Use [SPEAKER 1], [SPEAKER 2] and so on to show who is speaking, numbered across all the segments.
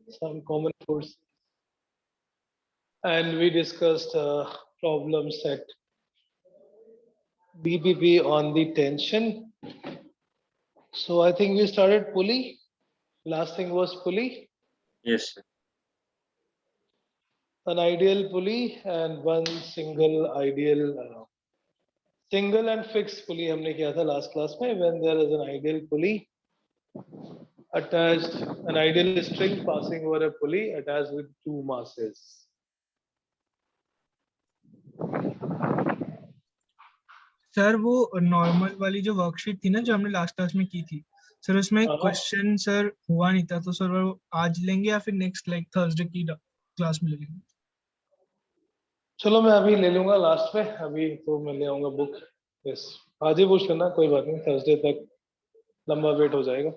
[SPEAKER 1] some common forces, and we discussed problem set BBB on the tension. So I think we started pulley. Last thing was pulley,
[SPEAKER 2] Yes, sir.
[SPEAKER 1] an ideal pulley and one single and fixed pulley हमने किया था last class में. When there is an ideal pulley attached, an ideal string passing over a pulley attached with two masses.
[SPEAKER 3] Sir वो normal वाली जो worksheet थी ना जो हमने लास्ट क्लास में की थी सर, उसमें
[SPEAKER 1] हाँ।
[SPEAKER 3] क्वेश्चन सर हुआ नहीं था, तो सर वो आज लेंगे या फिर नेक्स्ट लाइक थर्सडे की क्लास में ले लेंगे?
[SPEAKER 1] चलो मैं अभी ले लूंगा लास्ट में, अभी तो मैं ले आऊंगा बुक. यस, आज ही पूछ लेना, कोई बात नहीं, थर्सडे तक लंबा वेट हो जाएगा.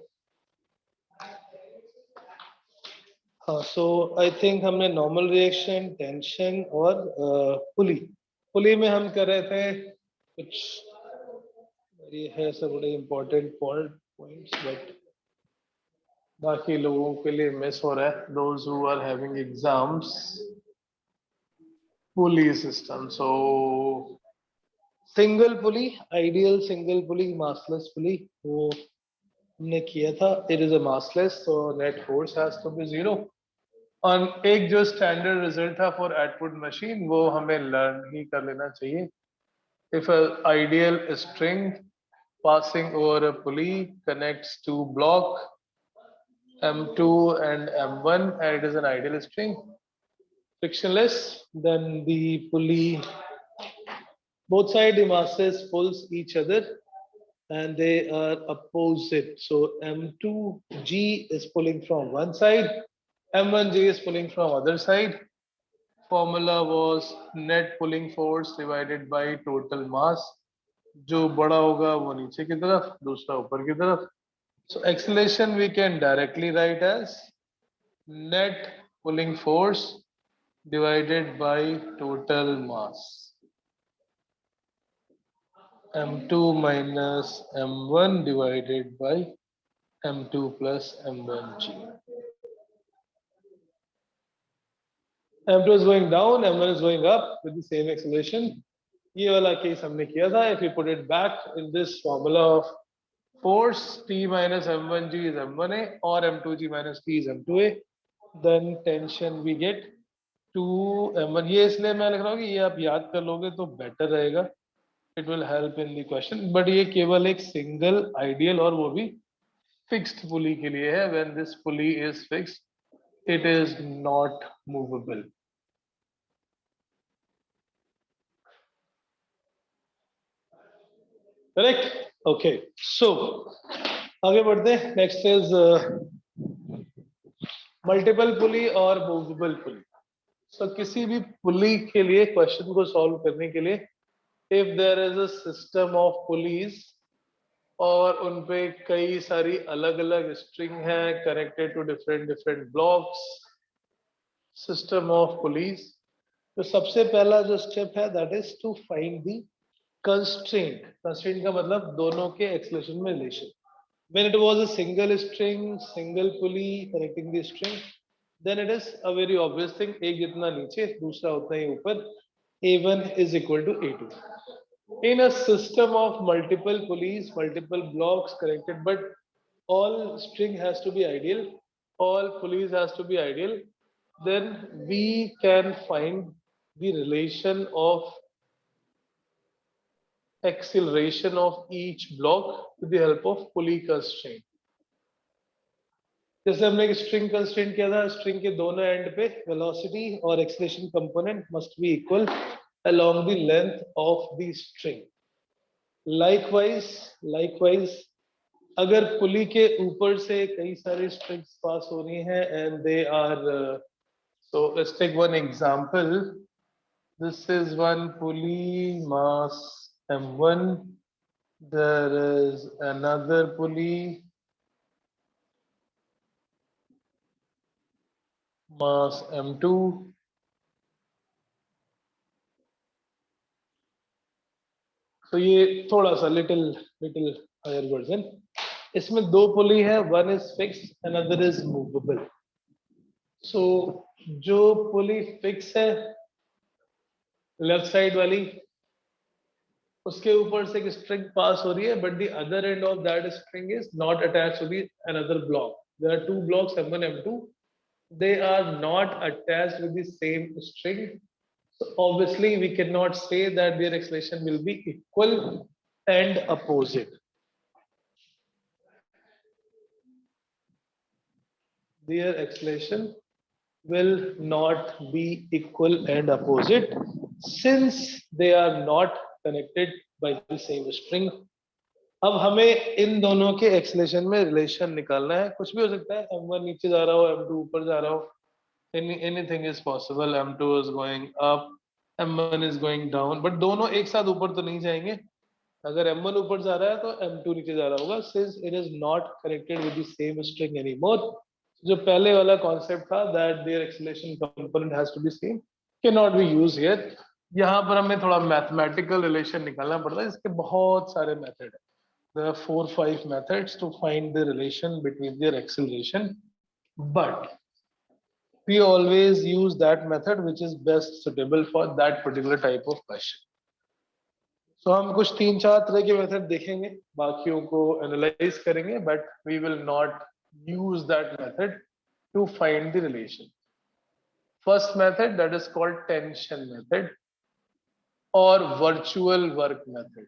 [SPEAKER 1] हाँ, सो आई थिंक हमने नॉर्मल रिएक्शन, टेंशन और पुली. पुली में हम कर रहे थे कुछ, ये है सब बड़े इंपॉर्टेंट पॉइंट्स, बट बाकी लोगों के लिए मिस हो रहा है, those who are having exams. Pulley system, so single pulley, ideal single pulley, massless pulley, वो हमने किया था. It is a massless, so net force has to be zero. और एक जो स्टैंडर्ड रिजल्ट था फॉर आउटपुट मशीन, वो हमें लर्न ही कर लेना चाहिए. If a ideal string passing over a pulley connects two block M2 and M1 and it is an ideal string, frictionless, then the pulley, both side masses pulls each other and they are opposite. So M2G is pulling from one side, M1G is pulling from other side. Formula was net pulling force divided by total mass. जो बड़ा होगा वो नीचे की तरफ, दूसरा ऊपर की तरफ. So acceleration we can directly write as net pulling force divided by total mass. M2 minus M1 divided by M2 plus M1G. M2 is going down, M1 is going up with the same acceleration. ये वाला case हमने किया था. If we put it back in this formula of force, T minus M1G is M1A or M2G minus T is M2A, then tension we get 2M1. ये इसलिए मैं लिख रहा हूँ कि ये आप याद कर लोगे तो बेटर रहेगा. It will help in the question. But ये केवल एक सिंगल आइडियल और वो भी फिक्स्ड पुली के लिए है. When this pulley is fixed, it is not movable. Correct? Okay. So आगे बढ़ते हैं. Next is मल्टीपल पुली और मूवेबल पुली. So किसी भी पुली के लिए क्वेश्चन को सॉल्व करने के लिए, if there is a system of pulleys और उनपे कई सारी अलग अलग स्ट्रिंग है connected to different different blocks, system of pulleys, तो सबसे पहला जो स्टेप है that is to find the constraint. Constraint का मतलब दोनों के एक्सेलरेशन में relation. When it was a single string, single pulley connecting the string, then it is a very obvious thing. एक जितना नीचे दूसरा उतना ही ऊपर. A1 is equal to A2. In a system of multiple pulleys, multiple blocks connected, but all string has to be ideal, all pulleys has to be ideal, then we can find the relation of acceleration of each block with the help of pulley constraint. जैसे हमने एक string constraint किया था, string के दोनों and पे velocity और acceleration component must be equal along the length of the string. Likewise, अगर पुली के ऊपर से कई सारी स्ट्रिंग्स पास हो रही हैं and they are so let's take one example. This is one pulley, mass M1. There is another pulley, mass M2. तो ये थोड़ा सा लिटिल हायर वर्जन. इसमें दो पुली है, one is fixed, another is movable. So जो pulley fix है left side वाली, उसके ऊपर से एक स्ट्रिंग पास हो रही है, but the other end of that string is not attached to the another block. There are two blocks M1 M2. They are not attached with the same string. So obviously we cannot say that their acceleration will be equal and opposite. Their acceleration will not be equal and opposite since they are not connected by the same string. अब हमें इन दोनों के acceleration में relation निकालना है. कुछ भी हो सकता है, M1 नीचे जा रहा हो, M2 ऊपर जा रहा हो, anything is possible. M2 is going up, M1 is going down, but दोनों एक साथ ऊपर तो नहीं जाएंगे. अगर M1 ऊपर जा रहा है तो M2 नीचे जा रहा होगा, since it is not connected with the same string anymore. जो पहले वाला कॉन्सेप्ट था that their acceleration component has to be same cannot be used here. यहाँ पर हमें थोड़ा मैथमेटिकल रिलेशन निकालना पड़ता है. इसके बहुत सारे मेथड है. There are 4-5 methods to find the relation between their acceleration, but we always use that method which is best suitable for that particular type of question. So हम कुछ 3-4 तरह के मेथड देखेंगे, बाकियों को एनालाइज करेंगे, but we will not use that method to find the relation. First method, that is called tension method or virtual work method.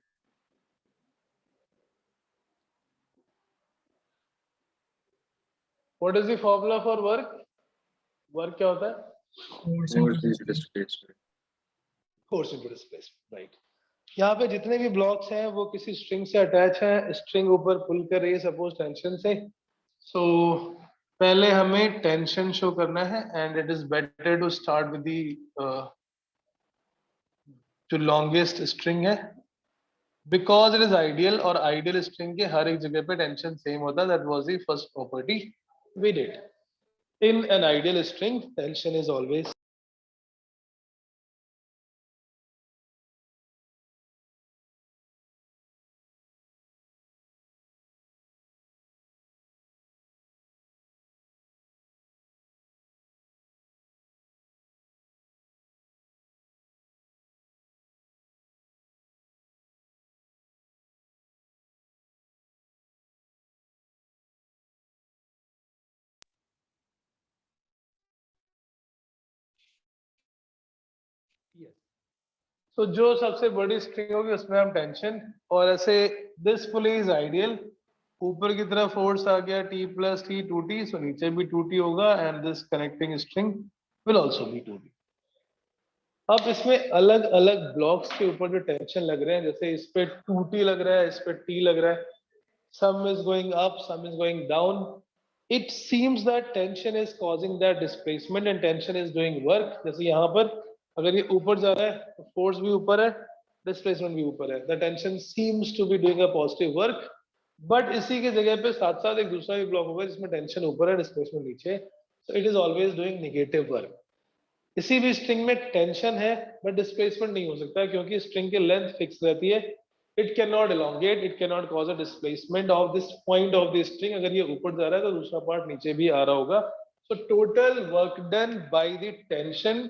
[SPEAKER 1] What is the formula for work? Work क्या होता है?
[SPEAKER 3] Force
[SPEAKER 2] Force
[SPEAKER 3] into
[SPEAKER 2] into displacement.
[SPEAKER 1] Force into displacement. Right. यहाँ पे जितने भी blocks हैं वो किसी स्ट्रिंग से अटैच हैं. स्ट्रिंग ऊपर पुल कर रही है सपोज टेंशन से. सो पहले हमें टेंशन शो करना है and it is better to start with the जो लॉन्गेस्ट स्ट्रिंग है, बिकॉज इट इज आइडियल, और आइडियल स्ट्रिंग के हर एक जगह पे टेंशन सेम होता है. That was the first property we did. In an ideal string tension is always तो जो सबसे बड़ी स्ट्रिंग होगी उसमें हम टेंशन, और ऐसे दिस पुली इज आइडियल, ऊपर की तरफ फोर्स आ गया T प्लस T 2T, सो नीचे भी 2T होगा and this connecting string will also be 2T. अब इसमें अलग अलग ब्लॉक्स के ऊपर जो टेंशन लग रहे हैं, जैसे इस पे 2T लग रहा है, इस पे T लग रहा है, some is going up, some is going down. It seems that tension is causing that displacement and tension is doing work. जैसे यहाँ पर अगर ये ऊपर जा रहा है तो फोर्स भी ऊपर है, डिस्प्लेसमेंट भी ऊपर है. The tension seems to be doing a positive work, but इसी के जगह पे साथ साथ एक दूसरा भी ब्लॉक होगा जिसमें टेंशन ऊपर है, डिस्प्लेसमेंट नीचे. So it is always doing negative work. किसी भी स्ट्रिंग में टेंशन है बट डिस्प्लेसमेंट नहीं हो सकता, क्योंकि स्ट्रिंग की लेंथ फिक्स रहती है. It can not elongate, it can not cause a displacement of this point of the string. अगर ये ऊपर जा रहा है तो दूसरा पार्ट नीचे भी आ रहा होगा. So total work done by the tension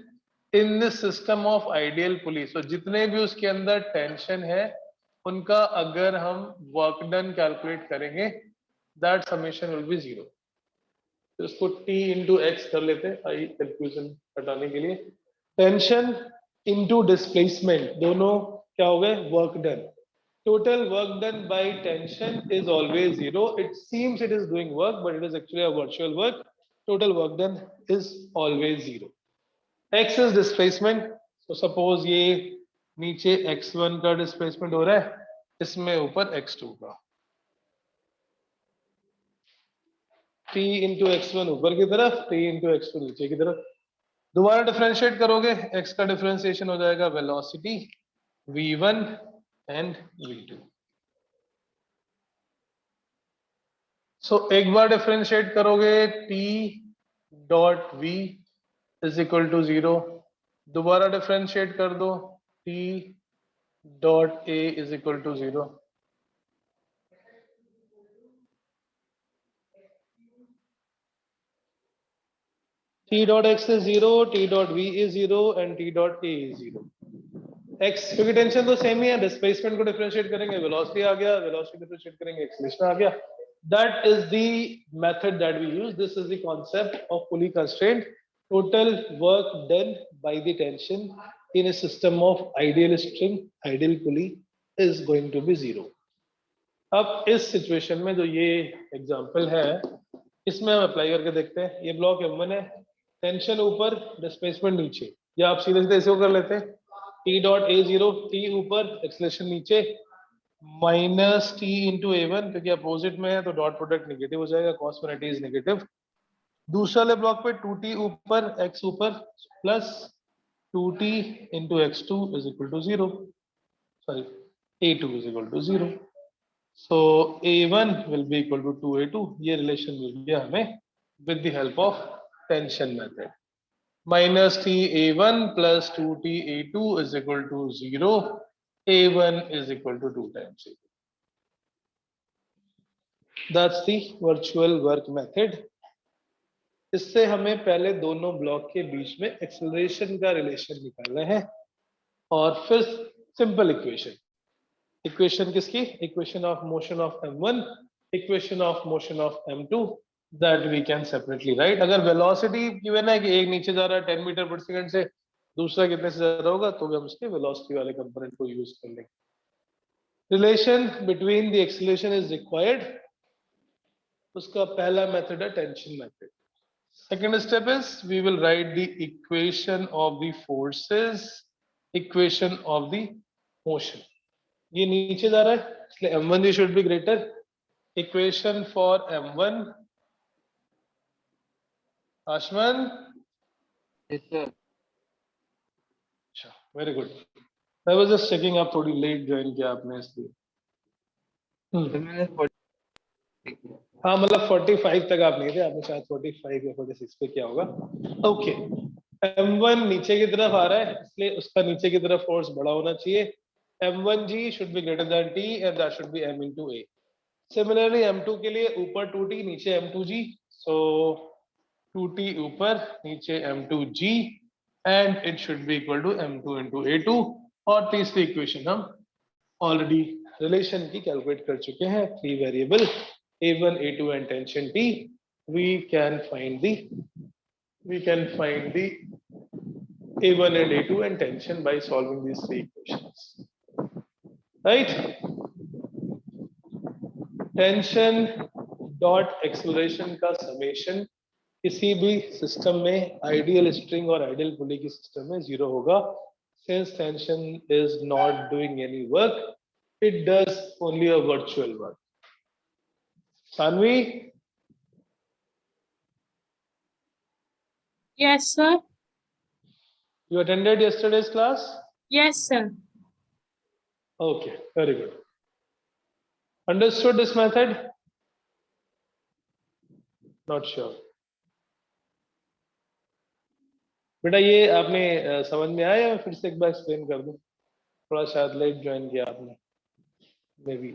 [SPEAKER 1] in this system of ideal pulley, so जितने भी उसके अंदर टेंशन है उनका अगर हम वर्क डन कैलकुलेट करेंगे, दैट समेशन विल बी 0. तो इसको T इंटू एक्स कर लेते हैं, आई कंफ्यूजन हटाने के लिए. टेंशन इंटू डिस्प्लेसमेंट दोनों क्या हो गए? Work done. Total work done by tension is always 0. It seems it is doing work but it is actually a virtual work. Total work done is always 0. X is displacement. तो suppose ये नीचे x1 का displacement हो रहा है, इसमें ऊपर x2 का. T इंटू x1 ऊपर की तरफ, T इंटू x2 नीचे की तरफ. दोबारा डिफरेंशिएट करोगे, x का डिफरेंशिएशन हो जाएगा velocity v1 and v2. So एक बार डिफरेंशिएट करोगे T dot v is equal to 0. दोबारा डिफरेंशिएट कर दो, T dot a is equal to 0. t dot x is 0, t dot v is 0 and t dot a is 0. x क्योंकि tension तो same ही है, displacement को differentiate करेंगे, velocity आ गया, velocity differentiate करेंगे, एक्सेलरेशन आ गया. That is the method that we use. This is the concept of pulley constraint. Total work done by the tension in a system of ideal string, ideal pulley is going to be 0. अब इस situation में जो ये example है, इसमें हम apply करके देखते हैं. ये ब्लॉक M1 है, टेंशन ऊपर, डिस्प्लेसमेंट नीचे, या आप सीधे सीधे ऐसे कर लेते हैं, t डॉट a0, t ऊपर, एक्सेलरेशन नीचे, माइनस t इंटू a1, क्योंकि अपोजिट में है तो डॉट प्रोडक्ट नेगेटिव हो जाएगा, cos when it is negative. दूसरा वाले ब्लॉक पे 2t ऊपर, x ऊपर, plus 2t into x2 is equal to 0, sorry a2 is equal to 0. So A1 will be equal to 2A2. ये रिलेशन मिल गया हमें with the help of tension method. Minus T A1 plus 2T A2 is equal to 0. A1 is equal to 2 times A2. That's the virtual work method. इससे हमें पहले दोनों block के बीच में acceleration का रिलेशन निकालना है और फिर सिंपल इक्वेशन. इक्वेशन किसकी? Equation of motion of m1, equation of motion of m2, that we can separately write. अगर वेलोसिटी गिवन है कि एक नीचे जा रहा है 10 मीटर पर सेकंड से, दूसरा कितने से ज्यादा होगा, तो हम उसके वेलोसिटी वाले कंपोनेंट को यूज कर लेंगे. Relation between the acceleration is required. उसका पहला मेथड है tension method. Second step is we will write the equation of the forces, equation of the motion. ये नीचे जा रहा है इसलिए m1 should be greater. Equation for m1, Ashman.
[SPEAKER 2] Yes, sir.
[SPEAKER 1] अच्छा, very good. I was just checking, आप थोड़ी late join किया आपने इसलिए.
[SPEAKER 2] तो मैंने 40
[SPEAKER 1] हाँ मतलब 45 तक आप नहीं थे, आपने शायद 45 या 46 पे किया होगा. ओके, m1 नीचे की तरफ आ रहा है इसलिए उसका नीचे की तरफ फोर्स बड़ा होना चाहिए. m1g should be greater than t and that should be m into a. Similarly m2 के लिए ऊपर 2t नीचे m2g, so 2t ऊपर नीचे m2g and it should be equal to m2 into a2. और तीसरी इक्वेशन हम ऑलरेडी रिलेशन की कैलकुलेट कर चुके हैं. 3 variable a1, a2 and tension t. We can find the a1 and a2 and tension by solving these 3 equations. Right? Tension dot acceleration का summation किसी भी सिस्टम में, आइडियल स्ट्रिंग और आइडियल पुली की सिस्टम में 0 होगा. Since tension is not doing any work, it does only a virtual work. Sanvi,
[SPEAKER 4] Yes, sir.
[SPEAKER 1] you attended yesterday's class?
[SPEAKER 4] Yes, sir.
[SPEAKER 1] Okay, very good. Understood this method? Not sure. बेटा ये आपने समझ में आया या फिर से एक बार एक्सप्लेन कर दूं? थोड़ा शायद लेट ज्वाइन किया आपने, मे बी.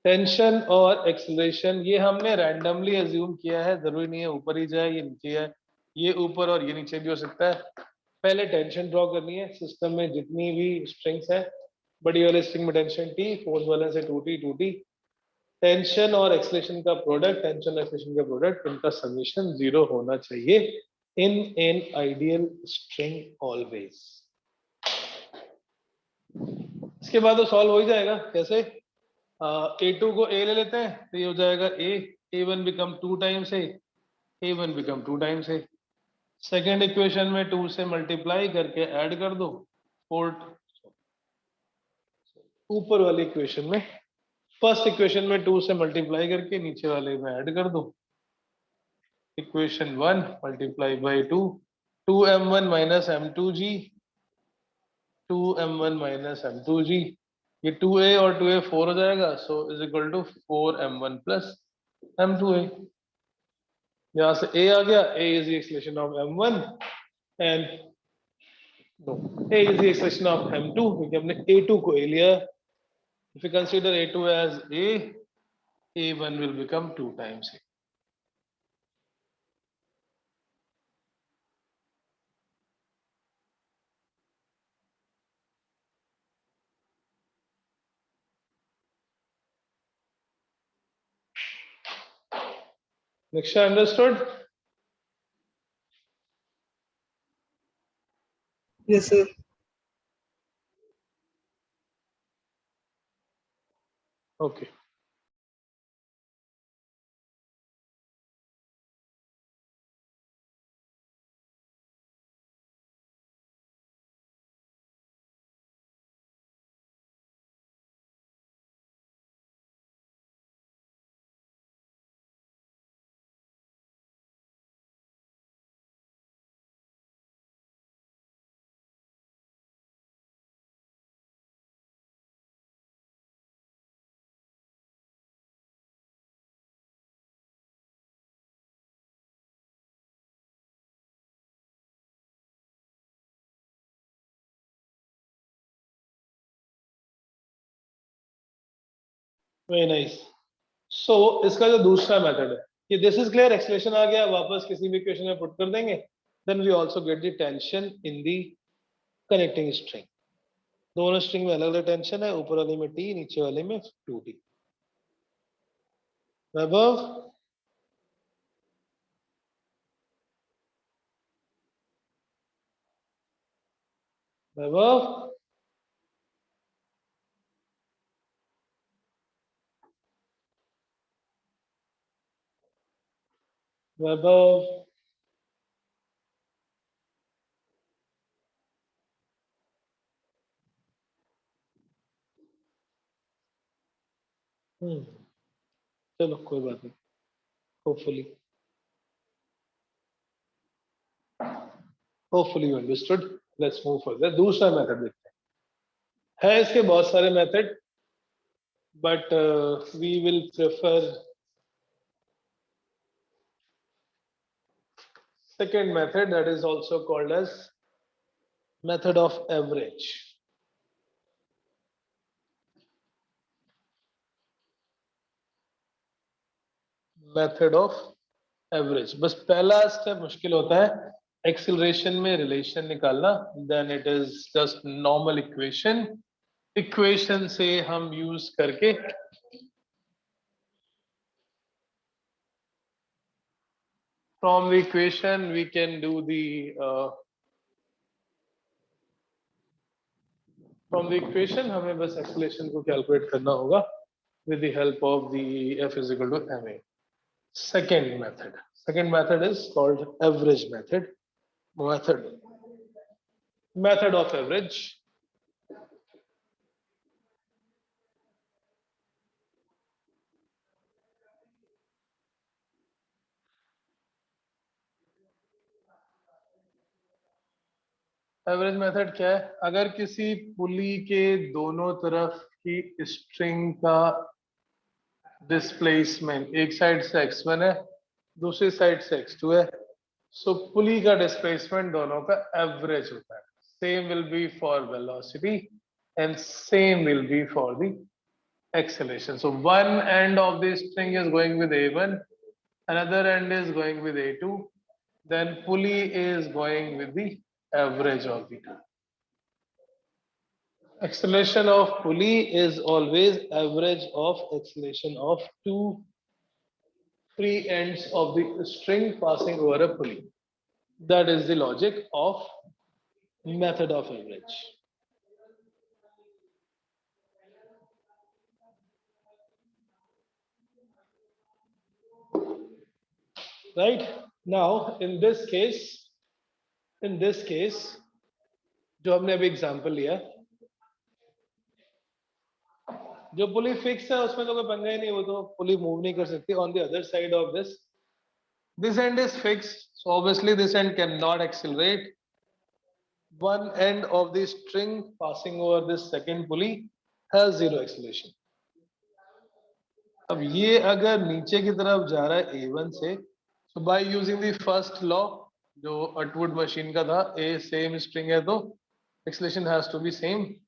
[SPEAKER 1] टेंशन और एक्सेलरेशन ये हमने रैंडमली अज्यूम किया है, जरूरी नहीं है ऊपर ही जाए, ये नीचे जाए, ये ऊपर और ये नीचे भी हो सकता है. पहले टेंशन ड्रॉ करनी है. सिस्टम में जितनी भी स्ट्रिंग्स है, बड़ी वाले स्ट्रिंग में टेंशन टी, फोर्स वाले से 2t. टेंशन और एक्सेलरेशन का प्रोडक्ट, टेंशन और एक्सेलरेशन का प्रोडक्ट, इनका समेशन 0 होना चाहिए इन एन आइडियल स्ट्रिंग ऑलवेज. इसके बाद तो सॉल्व हो ही जाएगा. कैसे? a2 को a ले लेते हैं तो ये हो जाएगा a, a1 become 2 times a, a1 become 2 times a. Second equation में 2 से मल्टीप्लाई करके ऐड कर दो. फोर्थ ऊपर वाली इक्वेशन में, फर्स्ट इक्वेशन में 2 से मल्टीप्लाई करके नीचे वाले में ऐड कर दो. Equation 1 multiply by 2, 2m1 minus m2g, 2m1 minus m2g. ये 2a और 2a 4 हो जाएगा, so is equal to 4m1 plus m2a. यहाँ से a आ गया, a is the acceleration of m1 and a is the acceleration of m2, क्योंकि हमने a2 को a लिया. If you consider a2 as a, a1 will become 2 times a. Niksha, understood?
[SPEAKER 3] Yes, sir.
[SPEAKER 1] Okay. Very nice. So इसका जो दूसरा method है कि this is clear, explanation आ गया, वापस किसी भी इक्वेशन में पुट कर देंगे, then we also get the tension in the connecting string. दोनों स्ट्रिंग में अलग अलग टेंशन है, ऊपर वाले में T, नीचे वाले में 2T। वैभव, वैभव, वैभव, चलो कोई बात नहीं, hopefully you understood. Let's move further. दूसरा मेथड देखते हैं। है इसके बहुत सारे method, but we will prefer second method, that is also called as method of average। Method of average. बस पहला स्टेप मुश्किल होता है, एक्सीलरेशन में रिलेशन निकालना। Then it is just normal equation, equation से हम यूज करके from the equation we can do the from the equation हमें बस एक्सीलरेशन को कैलकुलेट करना होगा with the help of the F is equal to ma। second method is called average method of average। Average method क्या है? अगर किसी पुली के दोनों तरफ की स्ट्रिंग का डिस्प्लेसमेंट, एक साइड से x1 है, दूसरी साइड से x2 है, सो पुली का डिस्प्लेसमेंट दोनों का एवरेज होता है। Same will be for velocity and same will be for the acceleration। So one end of the string is going with A1, another end is going with A2, then pulley is going with the average of the two। Acceleration of pulley is always average of acceleration of two free ends of the string passing over a pulley। That is the logic of method of average। Right now in this case जो हमने अभी example लिया, जो pulley fix है उसमें तो कोई पंगा ही नहीं, वो तो पुली मूव नहीं कर सकती। On the other side of this end is fixed, so obviously this end cannot accelerate। one end of the string passing over this second pulley has zero acceleration। अब ये अगर नीचे की तरफ जा रहा है A1 से, so by using the first law जो अटवुड मशीन का था, A same string है तो acceleration has to be same।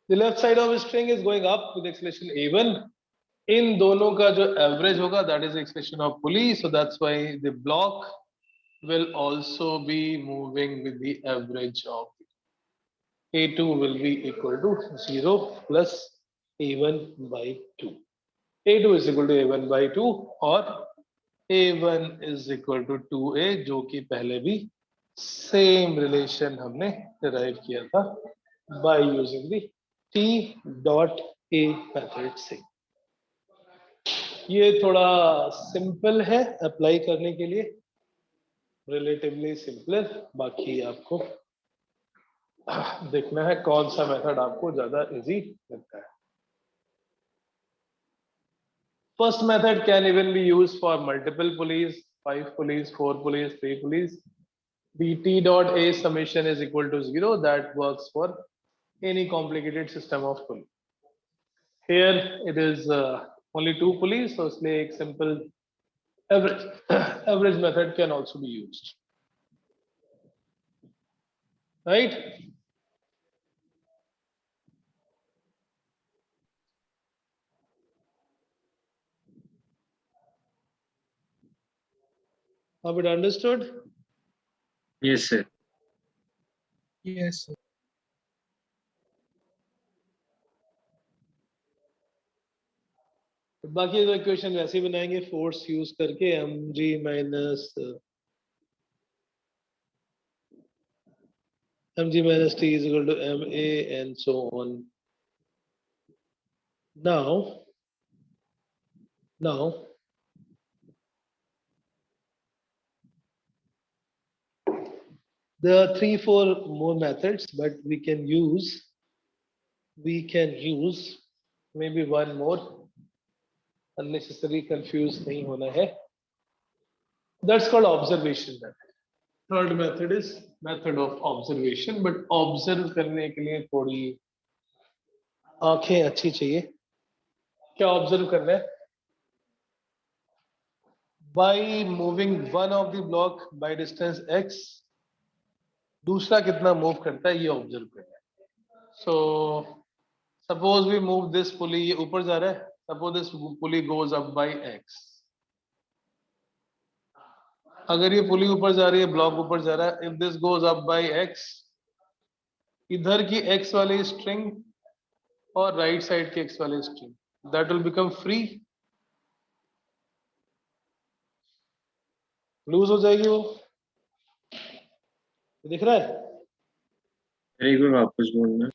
[SPEAKER 1] The left side of the string is going up with acceleration A1। इन दोनों का जो एवरेज होगा that is the acceleration of pulley, so that's why the block will also be moving with the average of A2 will be equal to 0 plus A1 by 2। A2 is equal to A1 by 2 or a1 is equal to 2a, जो कि पहले भी same relation हमने derive किया था by using the t dot a method से. ये थोड़ा सिंपल है अप्लाई करने के लिए, रिलेटिवली सिंपल. बाकी आपको देखना है कौन सा मेथड आपको ज्यादा इजी लगता है. First method can even be used for multiple pulleys, 5 pulleys, 4 pulleys, 3 pulleys. The T dot A summation is equal to 0. That works for any complicated system of pulley. Here it is only 2 pulleys, so इसलिए एक simple average average method can also be used. Right? Have it understood?
[SPEAKER 2] Yes, sir.
[SPEAKER 3] Yes, sir.
[SPEAKER 1] बाकी तो equation वैसे ही बनाएंगे force use करके mg minus t is equal to ma and so on. Now there are 3-4 more methods, but we can use maybe one more. Unnecessary confused नहीं होना है. That's called observation method. Third method is method of observation, but observe करने के लिए थोड़ी आंखें अच्छी चाहिए. क्या ऑब्जर्व करना है? By moving one of the block by distance x, दूसरा कितना मूव करता है ये ऑब्जर्व करना है. So suppose we move this pulley, ये ऊपर जा रहा है. Suppose this pulley goes up by x. अगर ये पुली ऊपर जा रही है, ब्लॉक ऊपर जा रहा है, if this goes up by x, इधर की x वाली स्ट्रिंग और राइट साइड की x वाली string, that will become free. Loose हो जाएगी वो. दिख रहा है?
[SPEAKER 2] एक बार वापस बोलना.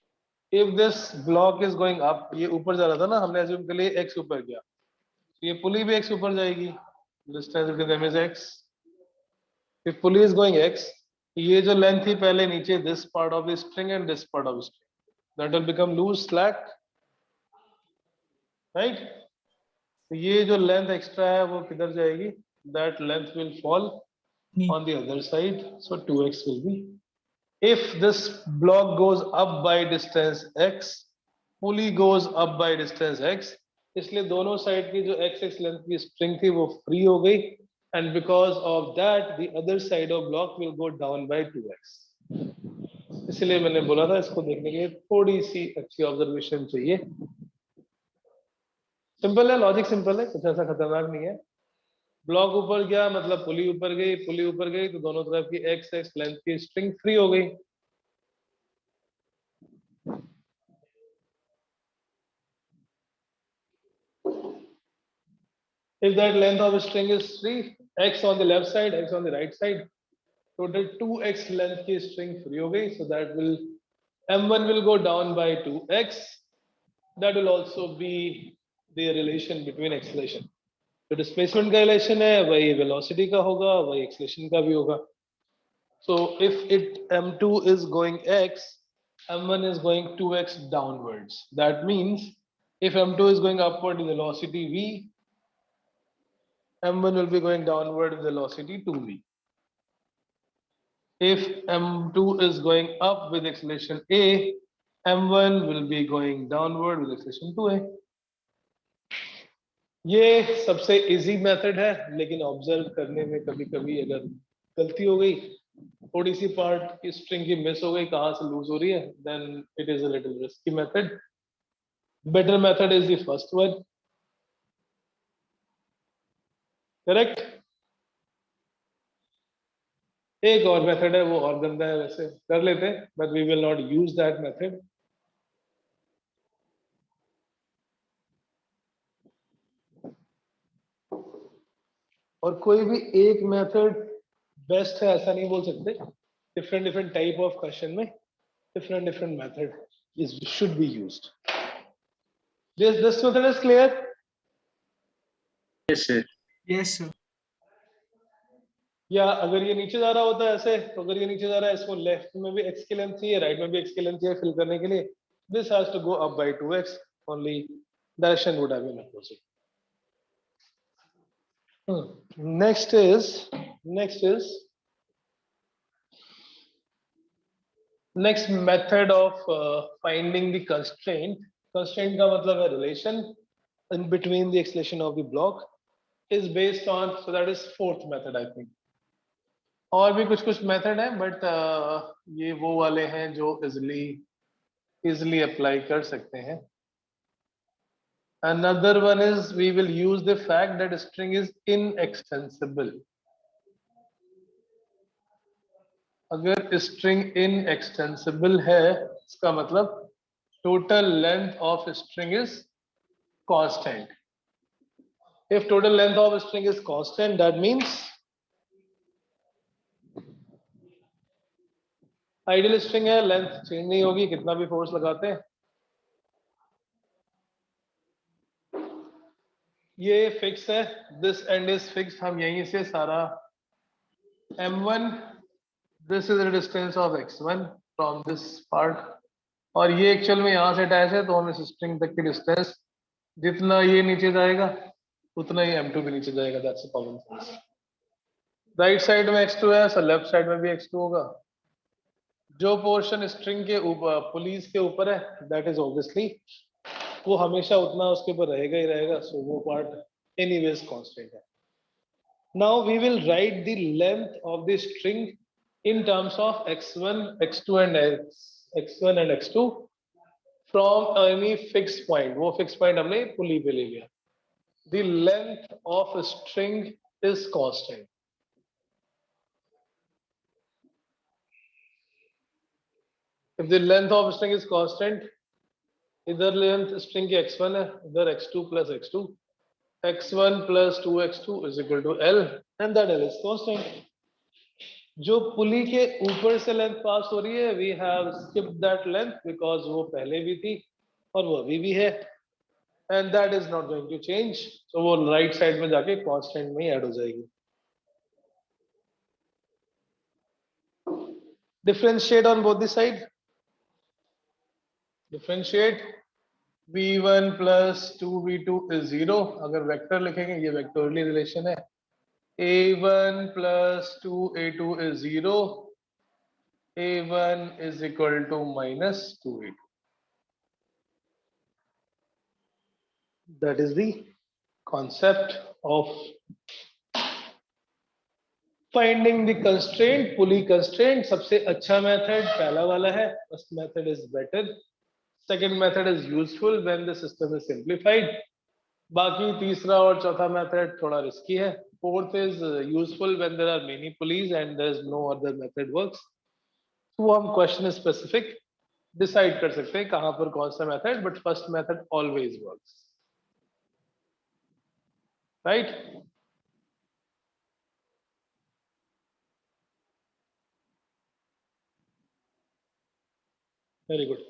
[SPEAKER 1] If this block is going up, ये ऊपर जा रहा था ना, हमने assume के लिए x ऊपर गया, ये पुली भी x ऊपर जाएगी. Distance between them is x. If pulley is going x, ये जो लेंथ थी पहले नीचे, this part of the string and this part of the string, that will become loose, slack, right? ये जो लेंथ एक्स्ट्रा है वो किधर जाएगी? That length will fall on the other side, so 2x will be. If this block goes up by distance x, pulley goes up by distance x, इसलिए दोनों side की जो x लेंथ की string थी वो फ्री हो गई, and because of that the other side of block will go down by 2x. इसलिए मैंने बोला था इसको देखने के लिए थोड़ी सी अच्छी ऑब्जर्वेशन चाहिए. सिंपल है, लॉजिक सिंपल है, कुछ ऐसा खतरनाक नहीं है. ब्लॉक ऊपर गया मतलब पुली ऊपर गई, पुली ऊपर गई तो दोनों तरफ की x लेंथ की स्ट्रिंग फ्री हो गई. If that length of a string is free, x on the left side, x on the right side, total 2x length की string free हो गई, so that will m1 will go down by 2x. That will also be the relation between acceleration. जो displacement का relation है वही velocity का होगा, वही acceleration का भी होगा. So if it m2 is going x, m1 is going 2x downwards. That means if m2 is going upward with velocity v, m1 will be going downward with velocity 2v. If m2 is going up with acceleration a, m1 will be going downward with acceleration 2a. ये सबसे easy method है, लेकिन observe करने में कभी कभी अगर गलती हो गई, थोड़ी सी पार्ट की स्ट्रिंग की मिस हो गई, कहाँ से लूज हो रही है, then it is a little risky method. Better method is the first one. Correct? एक और मेथड है वो और गंदा है, वैसे कर लेते हैं, but we will not use that method. और कोई भी एक मेथड बेस्ट है ऐसा नहीं बोल सकते. डिफरेंट टाइप ऑफ क्वेश्चन में different method should be used. This method is clear.
[SPEAKER 2] Yes, sir.
[SPEAKER 3] Yes sir.
[SPEAKER 1] या अगर ये नीचे जा रहा होता है ऐसे, तो अगर ये नीचे जा रहा है, इसको लेफ्ट में भी x की लेंथ चाहिए, राइट में भी x की लेंथ चाहिए फिल करने के लिए. This has to go up by 2x. Only direction would have been opposite. Next is next method of finding the constraint. Constraint का मतलब है relation in between the acceleration of the block is based on, so that is fourth method I think. और भी कुछ method है, but ये वो वाले हैं जो इजिली अप्लाई कर सकते हैं. Another one is we will use the fact that string is inextensible. अगर string inextensible है, इसका मतलब total length of string is constant. If total length of string is constant, that means ideal string है, length change नहीं होगी कितना भी force लगाते हैं. ये फिक्स है, दिस एंड इज फिक्स. हम यहीं से सारा m1, this is the distance of x1 from this part, और ये एक्चुअल में यहाँ से अटैच है, तो हम इस स्ट्रिंग तक की डिस्टेंस जितना ये नीचे जाएगा उतना ही m2 भी नीचे जाएगा. That's a common sense. Right side में x2 है, सो लेफ्ट साइड में भी x2 होगा. जो पोर्शन स्ट्रिंग के ऊपर, पुलीस के ऊपर है, दैट इज ऑब्वियसली वो हमेशा उतना उसके ऊपर रहेगा ही रहेगा. सो वो पार्ट एनीवेज कांस्टेंट है. Now we will write the length of the string in terms of x1, x2 and x2 from any fix point. वो फिक्स पॉइंट हमने पुली पे ले लिया. The length of string is constant. If the length of string is constant, इधर length string की x1 है, इधर x2 plus x2, x1 plus 2x2 is equal to L, and that L is constant. जो पुली के ऊपर से length पास हो रही है, we have skipped that length because वो पहले भी थी और वो अभी भी है, and that is not going to change. So वो राइट साइड में जाके constant में ही ऐड हो जाएगी. Differentiate on both the side. Differentiate. v1 plus 2v2 is 0. अगर वेक्टर लिखेंगे, ये वेक्टोरली रिलेशन है. a1 plus 2a2 is 0. a1 is equal to minus 2a2. That is the concept of finding the constraint. Pulley constraint सबसे अच्छा method पहला वाला है. First method is better. Second method is useful when the system is simplified. बाकी तीसरा और चौथा method थोड़ा रिस्की है. Fourth is useful when there are many pulleys and there is no other method works. वो हम क्वेश्चन स्पेसिफिक डिसाइड कर सकते हैं कहां पर कौन सा method, but first method always works. Right? Very good.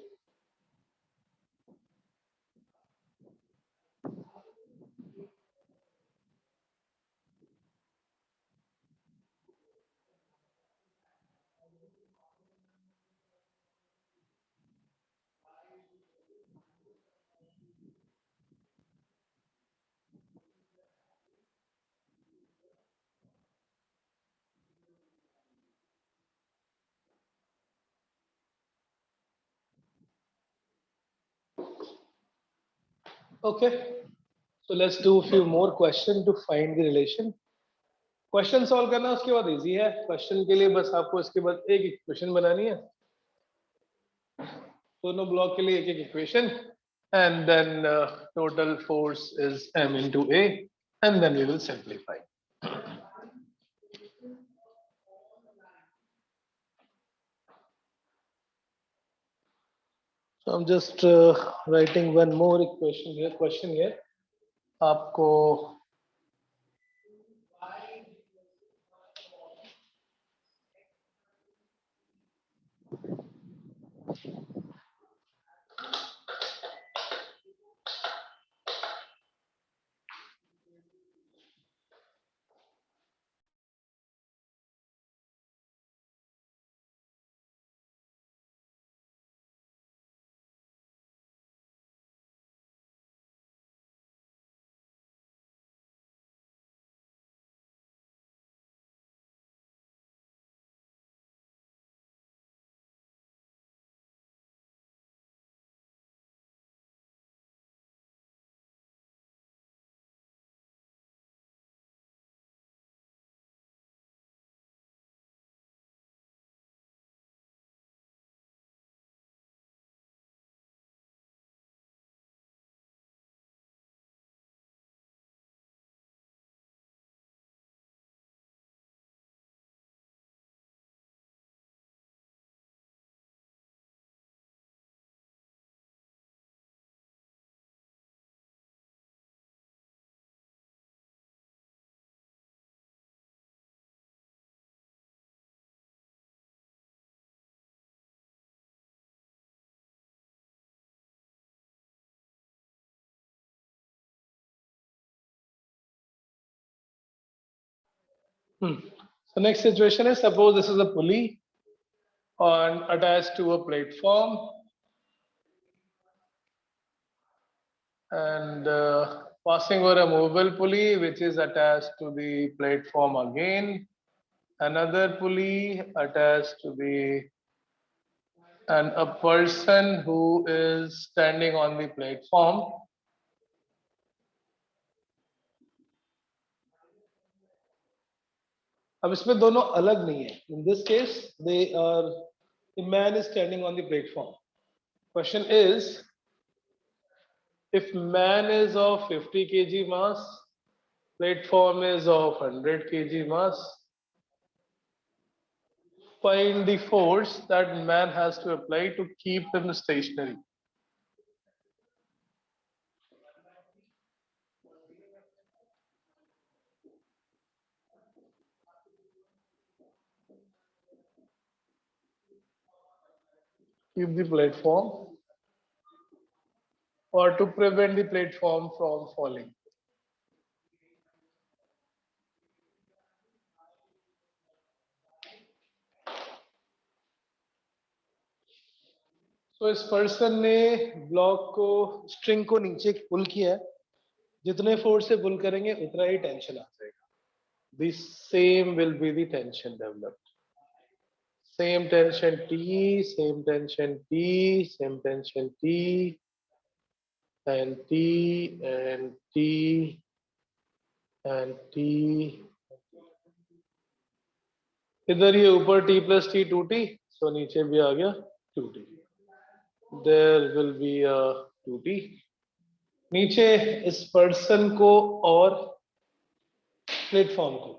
[SPEAKER 1] Okay, so let's do a few more questions to find the relation. Question solve करना उसके बाद इजी है. क्वेश्चन के लिए बस आपको इसके बाद एक इक्वेशन बनानी है, दोनों ब्लॉक के लिए एक एक equation, and then total force is m into a, and then we will simplify. So I'm just writing one more equation here, question here. आपको So next situation is, suppose this is a pulley on attached to a platform, and passing over a movable pulley which is attached to the platform again, another pulley attached to the, and a person who is standing on the platform. अब इसमें दोनों अलग नहीं है. In this case, the man is standing on the platform. Question is, if man is of 50 kg mass, platform is of 100 kg mass, find the force that man has to apply to keep him stationary. Keep the platform, or to prevent the platform from falling. तो इस person ने block को, string को नीचे पुल किया है. जितने force से पुल करेंगे उतना ही टेंशन आ जाएगा. The same will be the tension developed. Same tension T, same tension T, same tension T, and T, and T, and T. इधर ये ऊपर T plus T 2T, so नीचे भी आ गया 2T. There will be a 2T. नीचे इस person को और प्लेटफॉर्म को,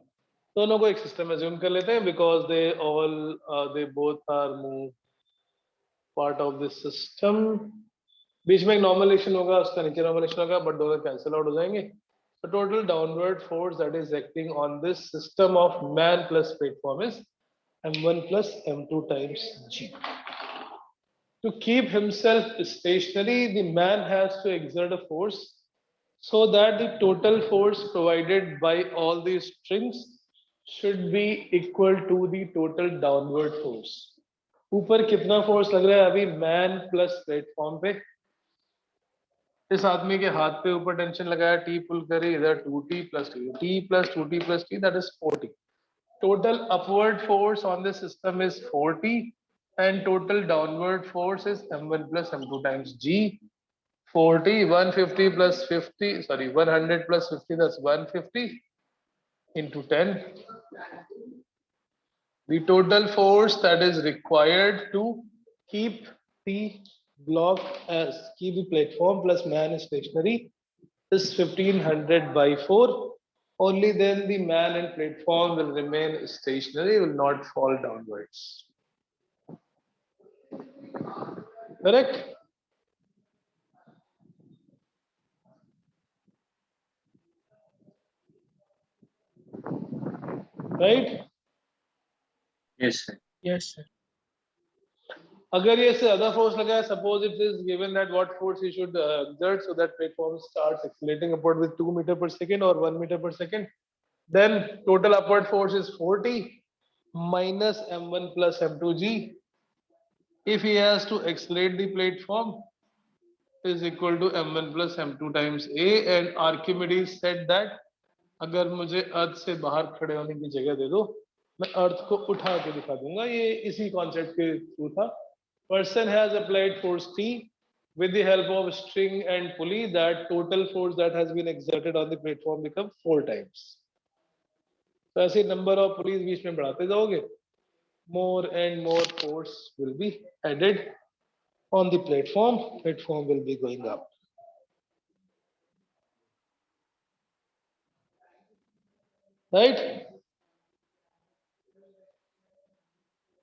[SPEAKER 1] दोनों को एक सिस्टम एज्यूम कर लेते हैं, because they both are move part of this system. बीच में एक नॉर्मलेशन होगा, उसका नीचे नॉर्मलेशन होगा, बट दोनों कैंसिल आउट हो जाएंगे. The total downward force that is acting on this system of man plus platform is m1 plus m2 times g. To keep himself stationary, the man has to exert a force so that the total force provided by all these strings should be equal to the total downward force. ऊपर कितना force लग रहा है अभी man plus platform पे? इस आदमी के हाथ पे ऊपर टेंशन लगाया, टी पुल करे, इधर 2t plus t plus 2t plus t, that is 4t. Total upward force on this system is 4t, and total downward force is m1 plus m2 times g. 40, 150 plus 50, sorry, 100 plus 50, that's 150 into 10. The total force that is required to keep the block as keep the platform plus man stationary is 1500 by 4. Only then the man and platform will remain stationary, will not fall downwards. Correct? Right?
[SPEAKER 2] Yes, sir.
[SPEAKER 3] Yes, sir.
[SPEAKER 1] अगर ये से ज्यादा force लगा है, suppose it is given that what force he should exert so that platform starts accelerating upward with 2 meter per second or 1 meter per second, then total upward force is 40 minus m1 plus m2g. If he has to accelerate the platform, is equal to m1 plus m2 times a, and Archimedes said that अगर मुझे अर्थ से बाहर खड़े होने की जगह दे दो, मैं अर्थ को उठा के दिखा दूंगा. ये इसी कॉन्सेप्ट के थ्रू था. Person has applied force T with the help of string and pulley. That total force that has been exerted on the platform become 4 times. So ऐसे number of pulleys बीच में बढ़ाते जाओगे, more and more force will be added on the platform. Platform will be going up. Right?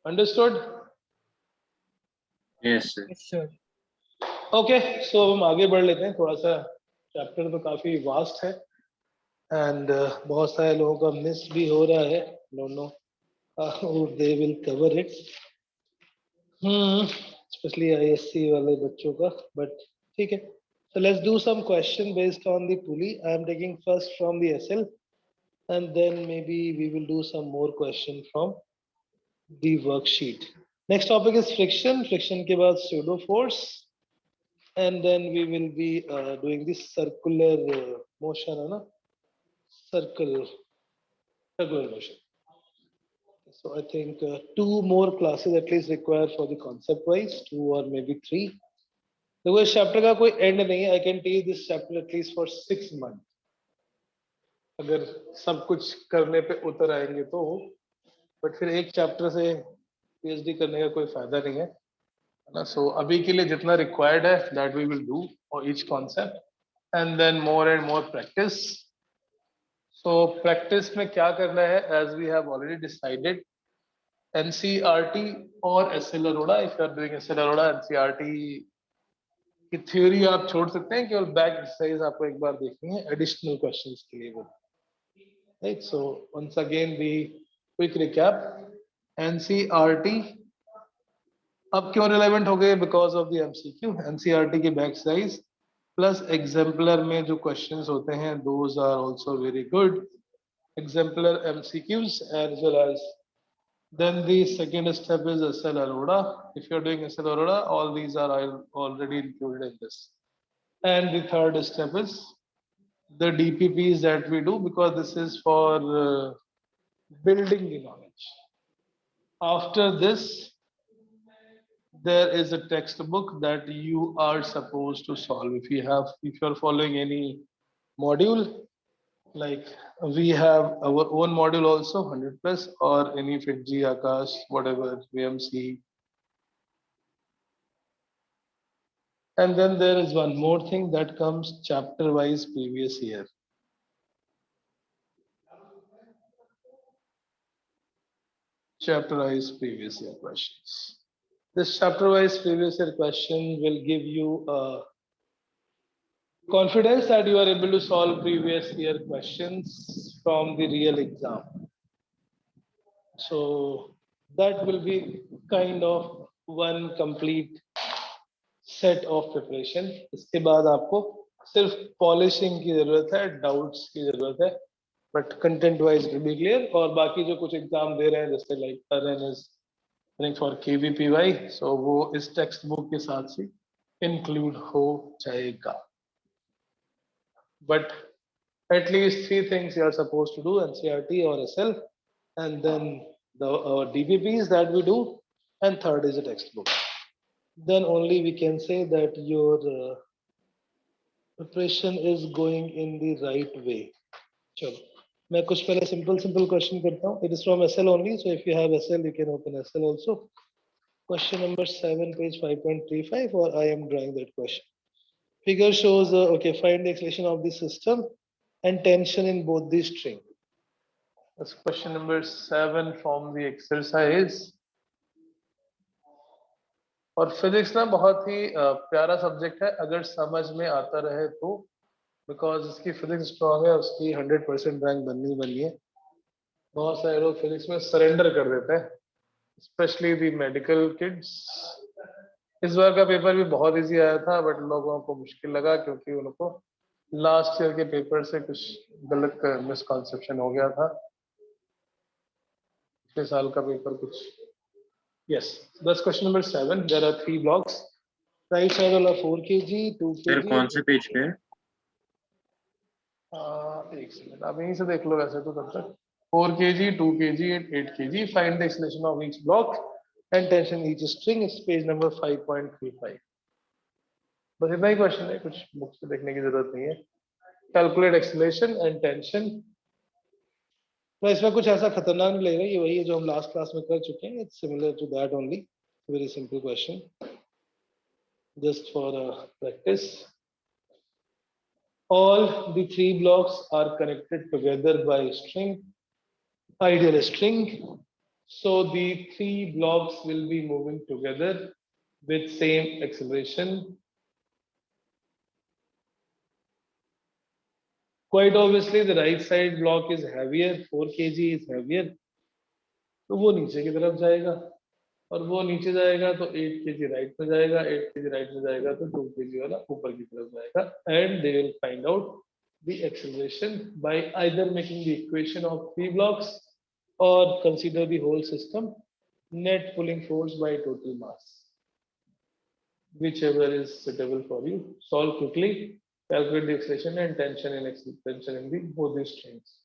[SPEAKER 1] Understood?
[SPEAKER 2] Yes, sir.
[SPEAKER 3] Yes, sir.
[SPEAKER 1] Okay, so हम आगे बढ़ लेते हैं. थोड़ा सा चैप्टर तो काफी वास्ट है, एंड बहुत सारे लोगों का मिस भी हो रहा है. Don't know how they will cover it, specially ISC वाले बच्चों का, बट ठीक है. So let's do some question based on the pulley. I am taking first from the SL. and then maybe we will do some more question from the worksheet. Next topic is friction. Friction के बाद pseudo force, and then we will be doing this circular motion, है ना? Circular motion. So I think 2 more classes at least required for the concept wise, 2 or maybe 3. देखो इस chapter का कोई and नहीं है. I can teach this chapter at least for 6 months. अगर सब कुछ करने पे उतर आएंगे तो, बट फिर एक चैप्टर से पीएचडी करने का कोई फायदा नहीं है ना. सो अभी के लिए जितना रिक्वायर्ड है that we will do for each concept, and then more and more practice. So practice में क्या करना है, as we have already decided, NCERT और SL Arora. If you are doing SL Arora, NCERT की थ्योरी आप छोड़ सकते हैं, केवल बैक एक्सरसाइज आपको एक बार देखनी है एडिशनल क्वेश्चंस के लिए. Right, so once again the quick recap. NCERT अब क्यों रिलेवेंट हो गए, because of the MCQ. NCERT की बैक एक्सरसाइज प्लस एग्जाम्पलर में जो क्वेश्चंस होते हैं, those are also very good. Exemplar MCQs as well as. Then the second step is SL Aurora. If you're doing SL Aurora, all these are already included in this. And the third step is the DPPs that we do, because this is for building the knowledge. After this, there is a textbook that you are supposed to solve. If you're following any module, like we have our own module also, 100 plus, or any FITG, Akash, whatever, VMC. And then there is one more thing that comes chapter wise previous year. Chapter wise previous year questions. This chapter wise previous year question will give you confidence that you are able to solve previous year questions from the real exam. So that will be kind of one complete set of preparation. इसके बाद आपको सिर्फ polishing की जरूरत है, doubts की जरूरत है, but content wise will be clear. और बाकी जो कुछ एग्जाम दे रहे हैं, जैसे like RN is running for KVPY, so वो इस टेक्स्ट बुक के साथ से इंक्लूड हो जाएगा. But at least 3 things you are supposed to do, NCERT or SL, and then the DPPs that we do, and third is a textbook. Then only we can say that your preparation is going in the right way. चलो मैं कुछ पहले simple question करता हूँ. It is from SL only, so if you have SL, you can open SL also. Question number 7, page 5.35, or I am drawing that question. Figure shows, okay, find the acceleration of the system and tension in both the string. That's question number 7 from the exercise. और physics ना बहुत ही प्यारा subject है अगर समझ में आता रहे तो, बिकॉज इसकी फिजिक्स स्ट्रॉन्ग है, उसकी 100% रैंक बननी है. बहुत सारे लोग फिजिक्स में सरेंडर कर देते हैं, स्पेशली दी मेडिकल किड्स. इस बार का पेपर भी बहुत इजी आया था, बट लोगों को मुश्किल लगा क्योंकि उनको लास्ट ईयर के पेपर से कुछ गलत मिसकॉन्सेप्शन हो गया था. पिछले साल का पेपर कुछ. Yes, that's question number 7. There are 3 blocks. Right side वाला 4 kg, 2
[SPEAKER 2] फिर
[SPEAKER 1] kg.
[SPEAKER 2] कौन से पेज पे है?
[SPEAKER 1] एक सेकंड, आप यहीं से देख लो वैसे तो तब तक. 4 kg, 2 kg and 8 kg. Find the acceleration of each block and tension each string. It's page number 5.35. बस इतना ही क्वेश्चन है, कुछ बुक से देखने की जरूरत नहीं है. Calculate acceleration and tension. तो इसमें कुछ ऐसा खतरनाक नहीं लगेगा, ये वही है जो हम लास्ट क्लास में कर चुके हैं. It's similar to that only. Very simple question, just for practice. All the 3 blocks are connected together by string, ideal string. So the 3 blocks will be moving together with same acceleration. Quite obviously the right side block is heavier, 4 kg is heavier, तो वो नीचे की तरफ जाएगा, और वो नीचे जाएगा तो 8 kg राइट में जाएगा, 8 kg राइट में जाएगा तो 2 kg वाला ऊपर की तरफ जाएगा. And they will find out the acceleration by either making the equation of three blocks or consider the whole system net pulling force by total mass. Whichever is suitable for you. Solve quickly, calculate the acceleration and tension in the both these strings.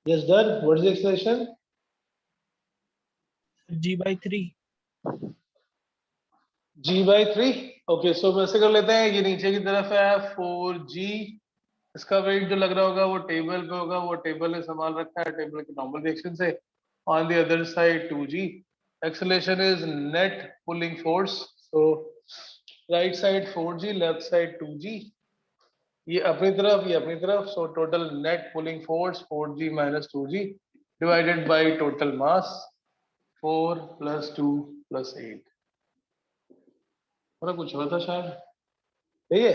[SPEAKER 1] Yes, done. What is the acceleration?
[SPEAKER 3] G/3.
[SPEAKER 1] G by 3. Okay, so वैसे कर लेते हैं, ये नीचे की तरफ है 4G, इसका वेट जो लग रहा होगा वो टेबल पे होगा, वो टेबल ने संभाल रखा है टेबल के नॉर्मल रिएक्शन से. On the other side 2G, acceleration is net pulling force. So right side 4G, left side 2G. ये अपनी तरफ, ये अपनी तरफ. So total net pulling force 4G minus 2G divided by total mass 4 plus 2 plus 8. और कुछ हुआ था शायद, यही है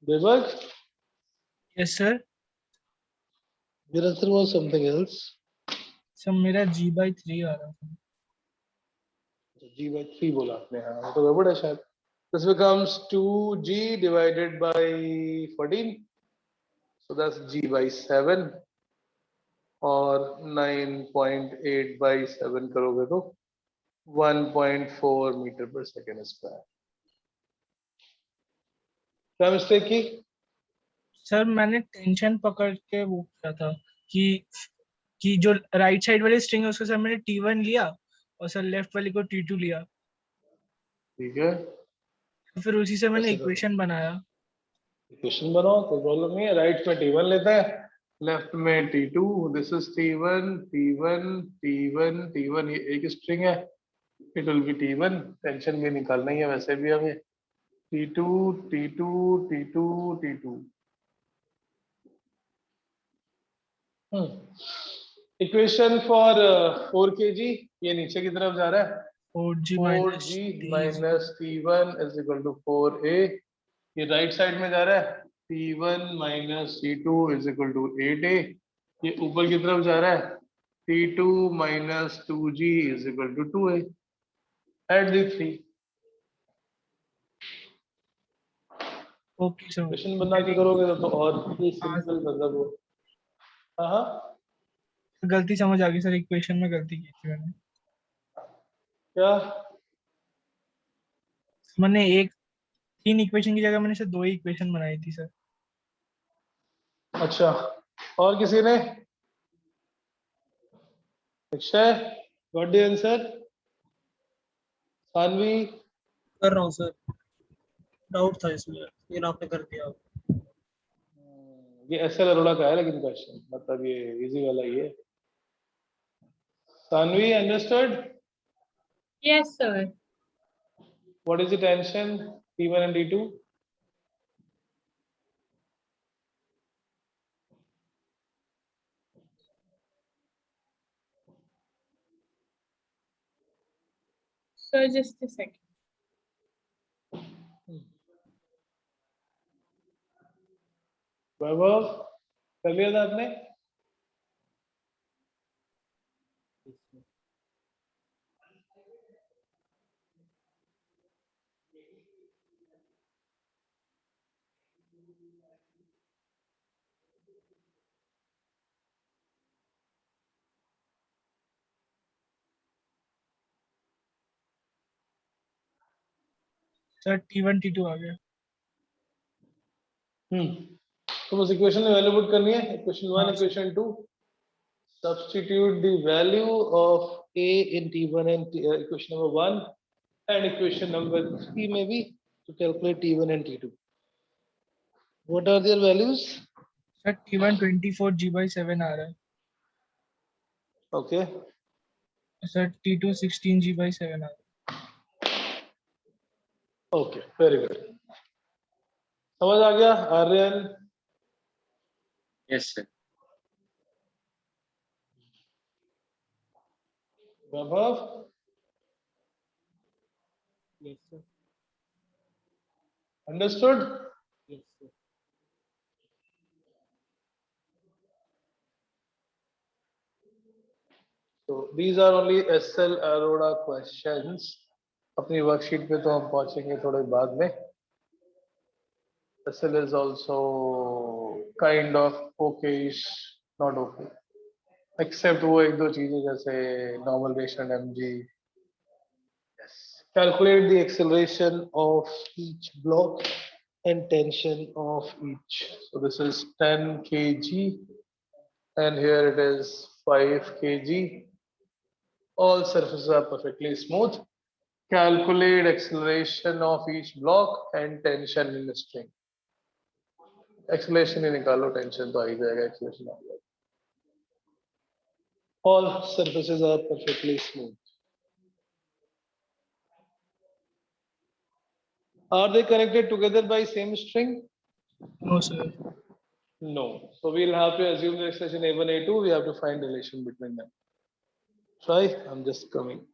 [SPEAKER 1] Devak?
[SPEAKER 3] Yes sir.
[SPEAKER 1] Your answer was something else.
[SPEAKER 3] Sir मेरा G/3 आ रहा था.
[SPEAKER 1] G by 3 बोला आपने, हाँ तो गड़बड़ है शायद. This becomes 2G divided by 14. So that's G by 7. और 9.8 by 7 करोगे तो 1.4 मीटर पर सेकेंड स्क्वायर. क्या मिस्टेक की?
[SPEAKER 3] सर मैंने टेंशन पकड़ के वो किया था कि जो राइट साइड वाली स्ट्रिंग है उसको सर मैंने T1 लिया और सर लेफ्ट वाली को T2 लिया.
[SPEAKER 1] ठीक है,
[SPEAKER 3] तो फिर उसी से मैंने
[SPEAKER 1] ऐसे करो.
[SPEAKER 3] इक्वेशन बनाया.
[SPEAKER 1] इक्वेशन बनाओ, कोई प्रॉब्लम नहीं है. राइट में T1 लेते हैं, लेफ्ट में T2. This is T1 T1 T1 T1. ये एक स्ट्रिंग है, it will be T1. Tension भी निकालना ही है वैसे भी हमें. T2 T2 T2 T2. Equation for 4 kg, ये नीचे की तरफ जा रहा है.
[SPEAKER 3] 4G
[SPEAKER 1] 4G
[SPEAKER 3] minus
[SPEAKER 1] minus T1 is equal to 4A. ये राइट साइड में जा रहा है. T1 minus T2 is equal to 8A. ये ऊपर की तरफ जा रहा है. T2 minus 2G is equal to 2A. Add the 3.
[SPEAKER 3] Okay sir.
[SPEAKER 1] Question बना के करोगे तो और भी सिंपल, मतलब वो. हाँ,
[SPEAKER 3] गलती समझ आ गई सर, इक्वेशन में गलती की थी मैंने.
[SPEAKER 1] क्या?
[SPEAKER 3] मैंने एक 3 इक्वेशन की जगह मैंने सिर्फ 2 ही इक्वेशन बनाई थी सर.
[SPEAKER 1] अच्छा, और किसी ने? Akshay, what the answer? Sanvi?
[SPEAKER 4] कर रहा हूँ सर, डाउट था इसमें, फिर आपने कर दिया.
[SPEAKER 1] ये ऐसे अरोड़ा का है लेकिन क्वेश्चन, मतलब ये इजी वाला ही है. Sanvi, understood?
[SPEAKER 5] Yes, sir.
[SPEAKER 1] What is the tension T1 and T2?
[SPEAKER 5] Sir, just a second.
[SPEAKER 1] वैभव, कर लिया था आपने?
[SPEAKER 3] सर T1 T2 आ गया.
[SPEAKER 1] तो बस इक्वेशन में वैल्यू पुट करनी है, इक्वेशन 1
[SPEAKER 3] हाँ, sir.
[SPEAKER 1] Equation 2, substitute the value of a in t1 and equation number 1 and equation number 3 maybe to calculate t1 and t2. What are their values?
[SPEAKER 3] Sir T1 24 G/7 आ रहा है,
[SPEAKER 1] Okay,
[SPEAKER 3] sir T2 16 G/7 आ रहा है.
[SPEAKER 1] okay, very good. समझ आ गया Aryan?
[SPEAKER 2] Yes, sir.
[SPEAKER 1] Vaibhav?
[SPEAKER 4] Yes, sir.
[SPEAKER 1] Understood?
[SPEAKER 4] Yes, sir.
[SPEAKER 1] So these are only SL Aurora questions. अपनी worksheet पे तो हम पहुंचेंगे थोड़े बाद में. SL is also kind of okay-ish, not okay. Except वो एक दो चीजें जैसे normal relation mg. Yes. Calculate the acceleration of each block and tension of each. So this is 10 kg and here it is 5 kg. All surfaces are perfectly smooth. Calculate acceleration of each block and tension in the string. Acceleration ही निकालो, tension तो आ ही जाएगा, acceleration आ जाएगा. All surfaces are perfectly smooth. Are they connected together by same string?
[SPEAKER 3] No, sir.
[SPEAKER 1] No. So we'll have to assume the acceleration A1, A2. We have to find relation between them. Try. I'm just coming.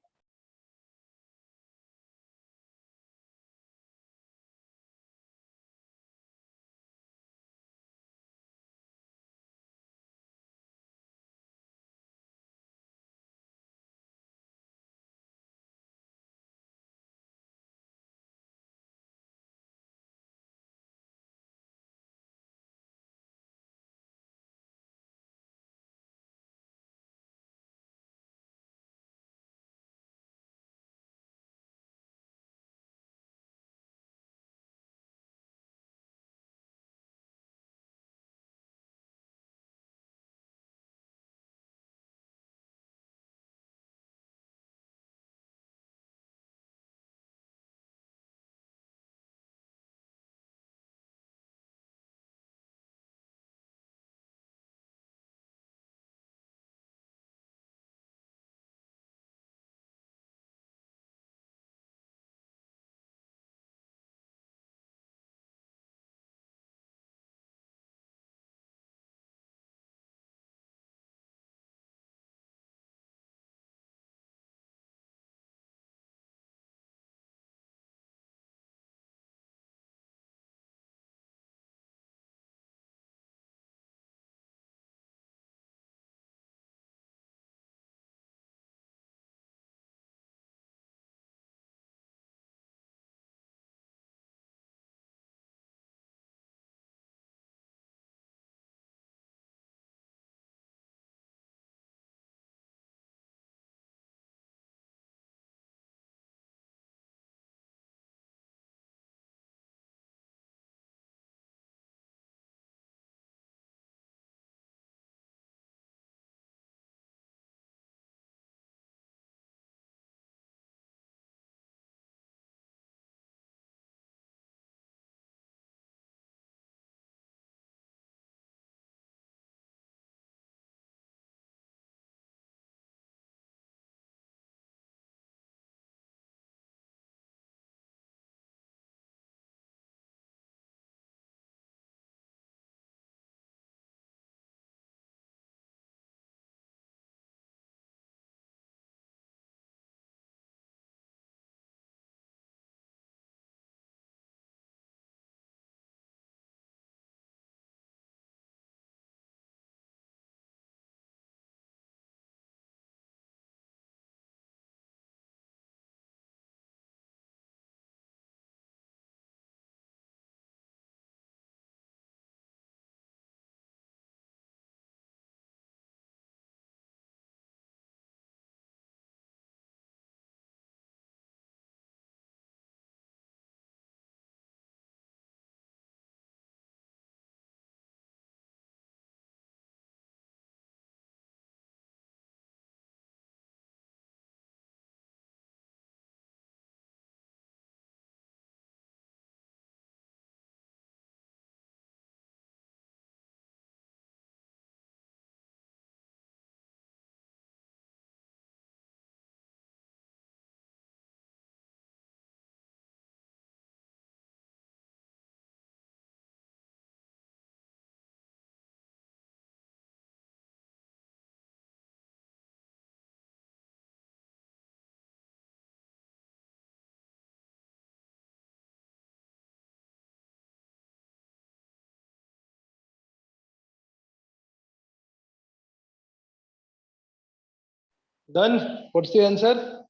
[SPEAKER 1] Done. What's the answer?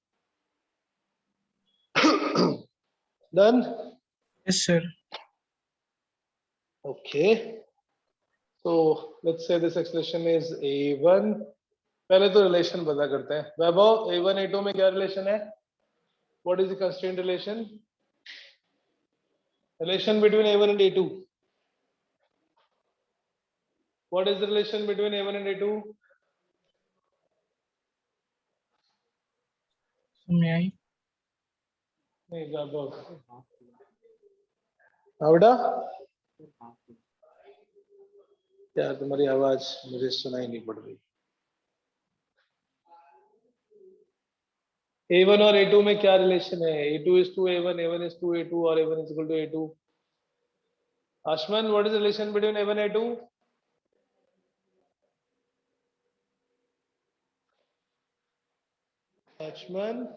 [SPEAKER 1] Done.
[SPEAKER 3] Yes, sir.
[SPEAKER 1] Okay. So let's say this expression is A1. पहले तो relation पता करते हैं. वैभव, A1 A2 में क्या relation है? What is the constraint relation? Relation between A1 and A2. What is the relation between A1 and A2?
[SPEAKER 3] May I?
[SPEAKER 1] नहीं, वैभव. आवड़ा? क्या तुम्हारी आवाज मुझे सुनाई नहीं पड़ रही. A1 और A2 में क्या रिलेशन है? A2 is to A1, A1 is to A2 और A1 is equal to A2. Ashman, what is the relation between A1 and A2? Ashman.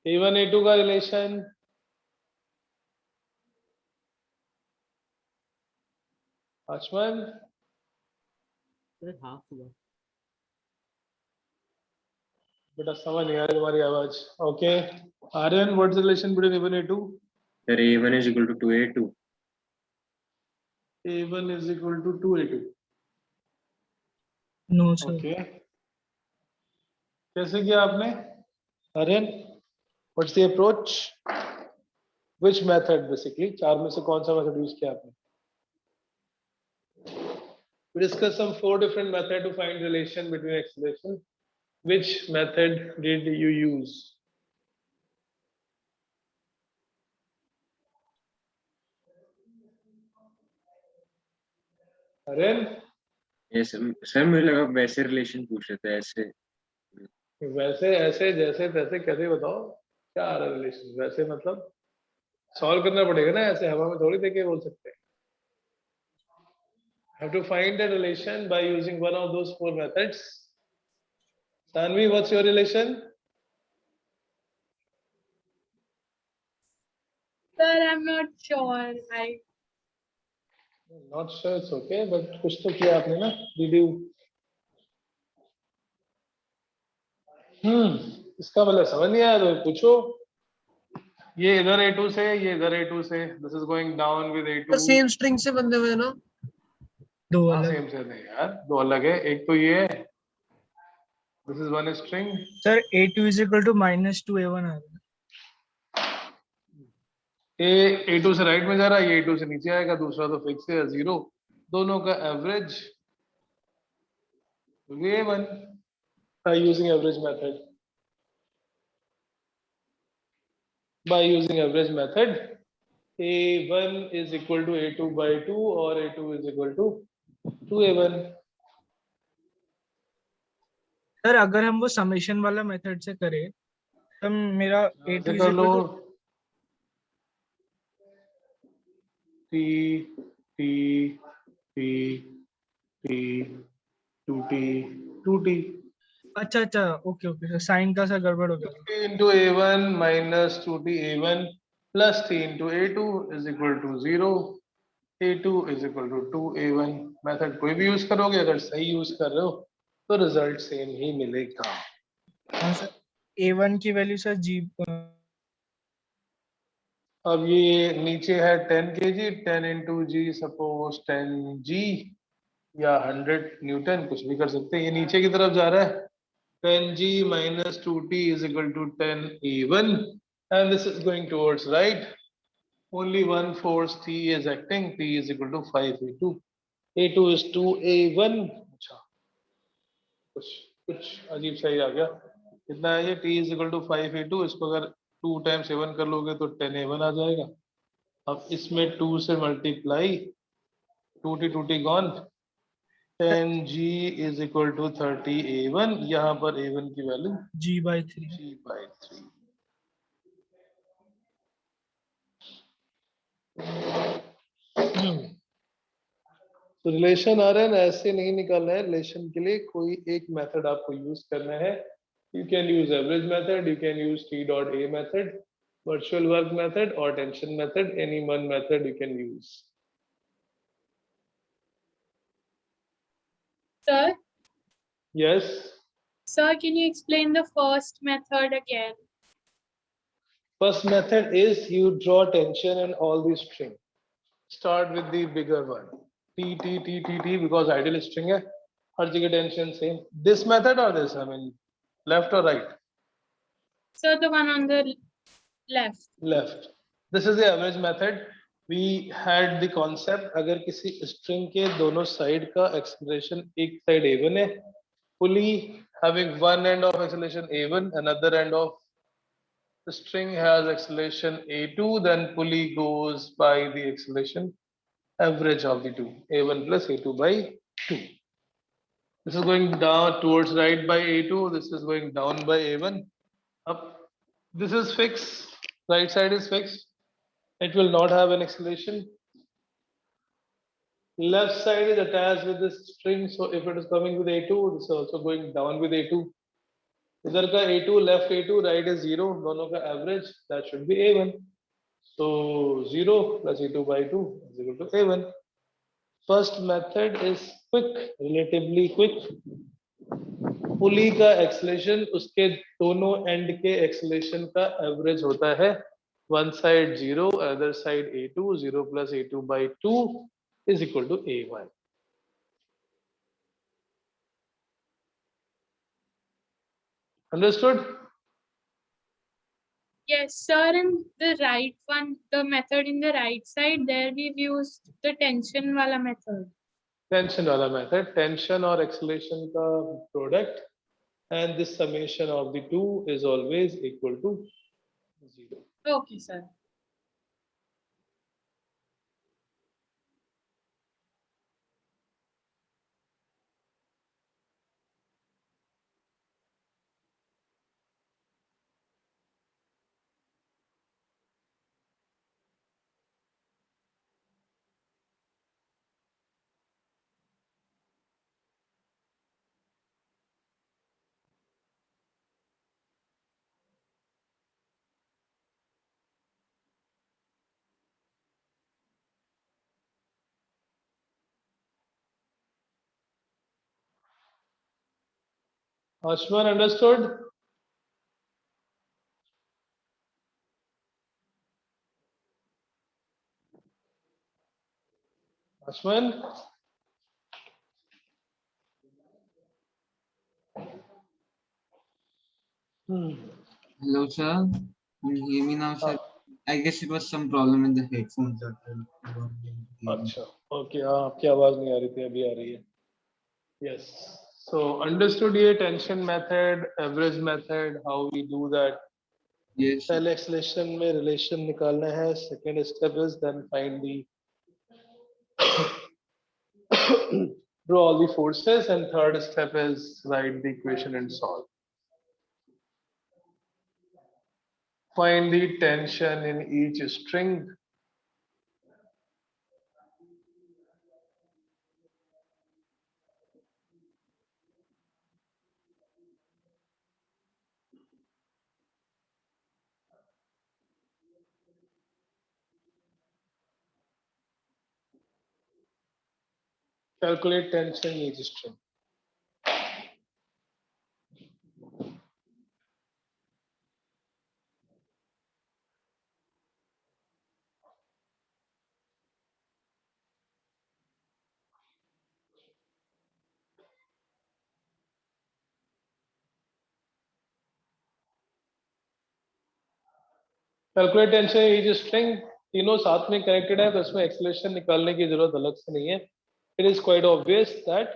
[SPEAKER 1] A1 A2 का रिलेशन. Ashman. बेटा समझ नहीं आ रही तुम्हारी आवाज. Okay. Aryan, what is relation between A1 A2?
[SPEAKER 2] Sir, A1 is equal to 2A2.
[SPEAKER 1] A1 is equal to 2A2.
[SPEAKER 3] No, sir.
[SPEAKER 1] Okay. कैसे किया आपने? Aryan, what's the approach? Which method basically? चार में से कौन सा मेथड यूज किया आपने? We discussed some 4 different methods to find relation between acceleration. Which method did you use? Aryan,
[SPEAKER 2] Yes, sir, मुझे लगा वैसे रिलेशन पूछ रहे थे ऐसे.
[SPEAKER 1] वैसे ऐसे जैसे तैसे कैसे बताओ क्या आ रहा है रिलेशन? वैसे मतलब सॉल्व करना पड़ेगा ना, ऐसे हवा में थोड़ी देके बोल सकते हैं. Have to find a relation by using one of those 4 methods. Tanvi, what's your relation?
[SPEAKER 5] Sir, I'm not sure.
[SPEAKER 1] Not sure, it's okay, but कुछ तो किया आपने ना? Did you? इसका मतलब समझ नहीं आया तो पूछो. ये इधर A2 से, ये इधर A2 से. This is going down with A2.
[SPEAKER 4] Same string से बंधे हुए हैं ना.
[SPEAKER 3] दो
[SPEAKER 1] हाँ,
[SPEAKER 3] अलग.
[SPEAKER 1] सेम से नहीं यार, दो अलग है. एक तो ये है. This is one string.
[SPEAKER 3] Sir, A2 is equal to minus 2A1 आ रहा है.
[SPEAKER 1] A2 से राइट में जा रहा है, ये A2 से नीचे आएगा. दूसरा तो फिक्स है 0. दोनों का average A1 by using average method. By using average method, A1 is equal to A2 by 2 और A2 is equal to 2A1.
[SPEAKER 3] Sir अगर हम वो समेशन वाला मेथड से करें तब मेरा A2
[SPEAKER 1] ऐसे
[SPEAKER 3] is
[SPEAKER 1] कर लो.
[SPEAKER 3] equal to
[SPEAKER 1] T T T T 2T 2T.
[SPEAKER 3] अच्छा अच्छा, ओके ओके सर, साइन का सर गड़बड़ हो गया.
[SPEAKER 1] T into A1 minus 2T A1 plus T into A2 is equal to 0. A2 is equal to 2A1. Method कोई भी use करोगे, अगर सही यूज कर रहे हो तो रिजल्ट सेम ही मिलेगा.
[SPEAKER 3] हाँ सर, A1 की वैल्यू सर G.
[SPEAKER 1] अब ये नीचे है 10 kg. 10 into G suppose 10 G या 100 न्यूटन, कुछ भी कर सकते हैं. ये नीचे की तरफ जा रहा है. 10 G minus 2T is equal to 10 A1 and this is going towards right. Only one force T is acting. T is equal to 5 A2. A2 is 2 A1. अच्छा, कुछ अजीब सा ही आ गया. कितना है ये? T is equal to 5 A2. इसको अगर 2 times A1 कर लोगे तो 10 A1 आ जाएगा. अब इसमें 2 से multiply, 2T 2T gone. 10 G is equal to 30 A1. यहाँ पर A1 की वैल्यू
[SPEAKER 3] G/3.
[SPEAKER 1] G/3. तो रिलेशन आ रहा है ना, ऐसे नहीं निकालना है. रिलेशन के लिए कोई एक मेथड आपको यूज करना है. You can use average method, you can use T dot A method, virtual work method और tension method. Any one method you can use.
[SPEAKER 5] Sir,
[SPEAKER 1] Yes.
[SPEAKER 5] sir, can you explain the first method again?
[SPEAKER 1] First method is you draw tension in all the string. Start with the bigger one. T, T, T, T, T, because ideal string है. हर जगह tension same. This method or this? I mean, left or right?
[SPEAKER 5] Sir, the one on the left.
[SPEAKER 1] Left. This is the average method. We had the concept अगर किसी string के दोनों side का acceleration एक side a1 है, pulley having one end of acceleration a1, another end of the string has acceleration a2, then pulley goes by the acceleration average of the two, a1 plus a2 by 2. This is going down towards right by a2, this is going down by a1. Up. This is fixed, right side is fixed. It will not have an acceleration. Left side is attached with this string, so if it is coming with a2, this is also going down with a2. इधर का a2, left a2, right is 0, दोनों का average, that should be a1. So 0 plus a2 by 2 is equal to a1. First method is quick, relatively quick. पुली का acceleration उसके दोनों and के acceleration का average होता है, one side 0, other side a2, 0 plus a2 by 2 is equal to a1. Understood?
[SPEAKER 5] Yes, sir. And the right one, the method in the right side, there we've used the tension wala method.
[SPEAKER 1] Tension वाला method, tension और acceleration का product, and this summation of the two is always equal to 0.
[SPEAKER 5] Okay, sir.
[SPEAKER 1] Ashman, understood? Ashman?
[SPEAKER 6] Hello, sir. Can you hear me now, sir? I guess it was some problem in the headphones.
[SPEAKER 1] अच्छा, okay, हाँ, आपकी आवाज नहीं आ रही थी, अभी आ रही है. Yes. So understood ये tension method, average method, how we do that.
[SPEAKER 6] Yes, sir.
[SPEAKER 1] पहले acceleration में relation निकालना है. Second step is then find the draw all the forces, and third step is write the equation and solve. Find the tension in each string. Calculate tension in each string. Calculate tension in each string. तीनों साथ में connected है, तो इसमें acceleration निकालने की जरूरत अलग से नहीं है. It is quite obvious that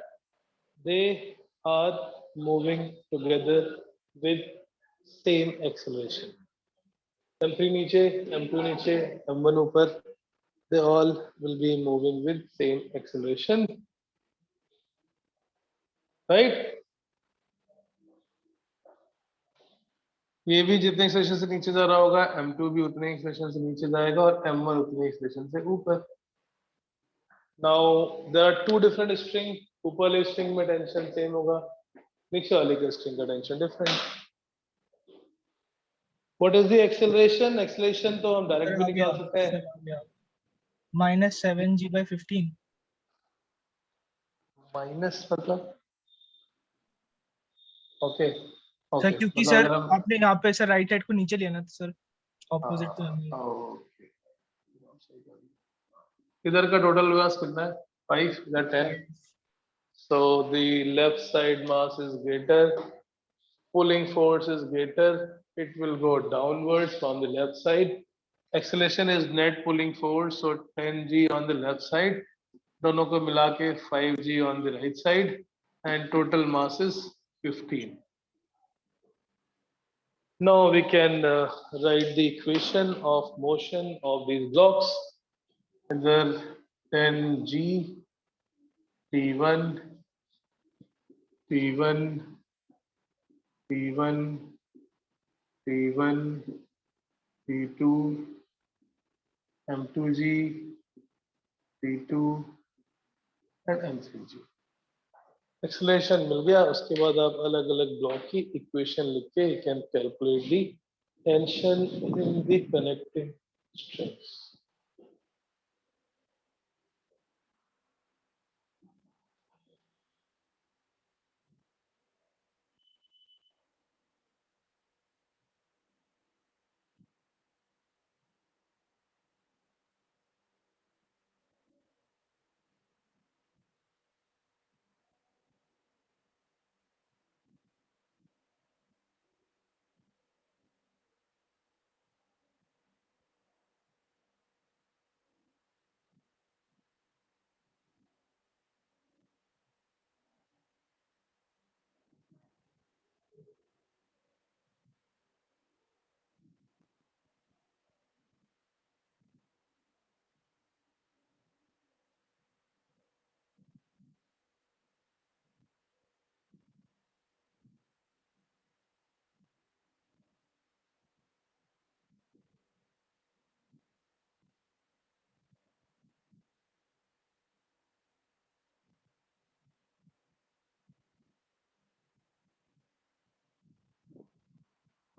[SPEAKER 1] they are moving together with same acceleration. M3 नीचे, M2 नीचे, M1 ऊपर, they all will be moving with same acceleration, right? ये भी जितने एक्सेलेरेशन से नीचे जा रहा होगा, M2 भी उतने एक्सेलेरेशन से नीचे जाएगा और M1 उतने एक्सेलेरेशन से ऊपर. Now there are two different string. ऊपर वाले string में tension same होगा, नीचे वाले के string का tension different. What is the acceleration? Acceleration तो हम डायरेक्ट भी निकाल सकते हैं.
[SPEAKER 3] -7g/15.
[SPEAKER 1] माइनस मतलब ओके
[SPEAKER 3] सर
[SPEAKER 1] ओके
[SPEAKER 3] क्योंकि
[SPEAKER 1] मतलब
[SPEAKER 3] सर
[SPEAKER 1] अगर हम
[SPEAKER 3] आपने यहाँ पे सर राइट साइड को नीचे लिया ना, तो सर ऑपोजिट तो हमें
[SPEAKER 1] ओके इधर का टोटल मास कितना है 5 इधर 10 so the left side mass is greater pulling force is greater it will go downwards from the left side acceleration is net pulling force so 10g on the left side दोनों को मिला के 5g on the right side and total mass is 15 now we can write the equation of motion of these blocks either 10g T1 T1 T1 T1 T2 M2G T2 and M3G acceleration मिल गया उसके बाद आप अलग अलग block की equation लिख के you can calculate the tension in the connecting strings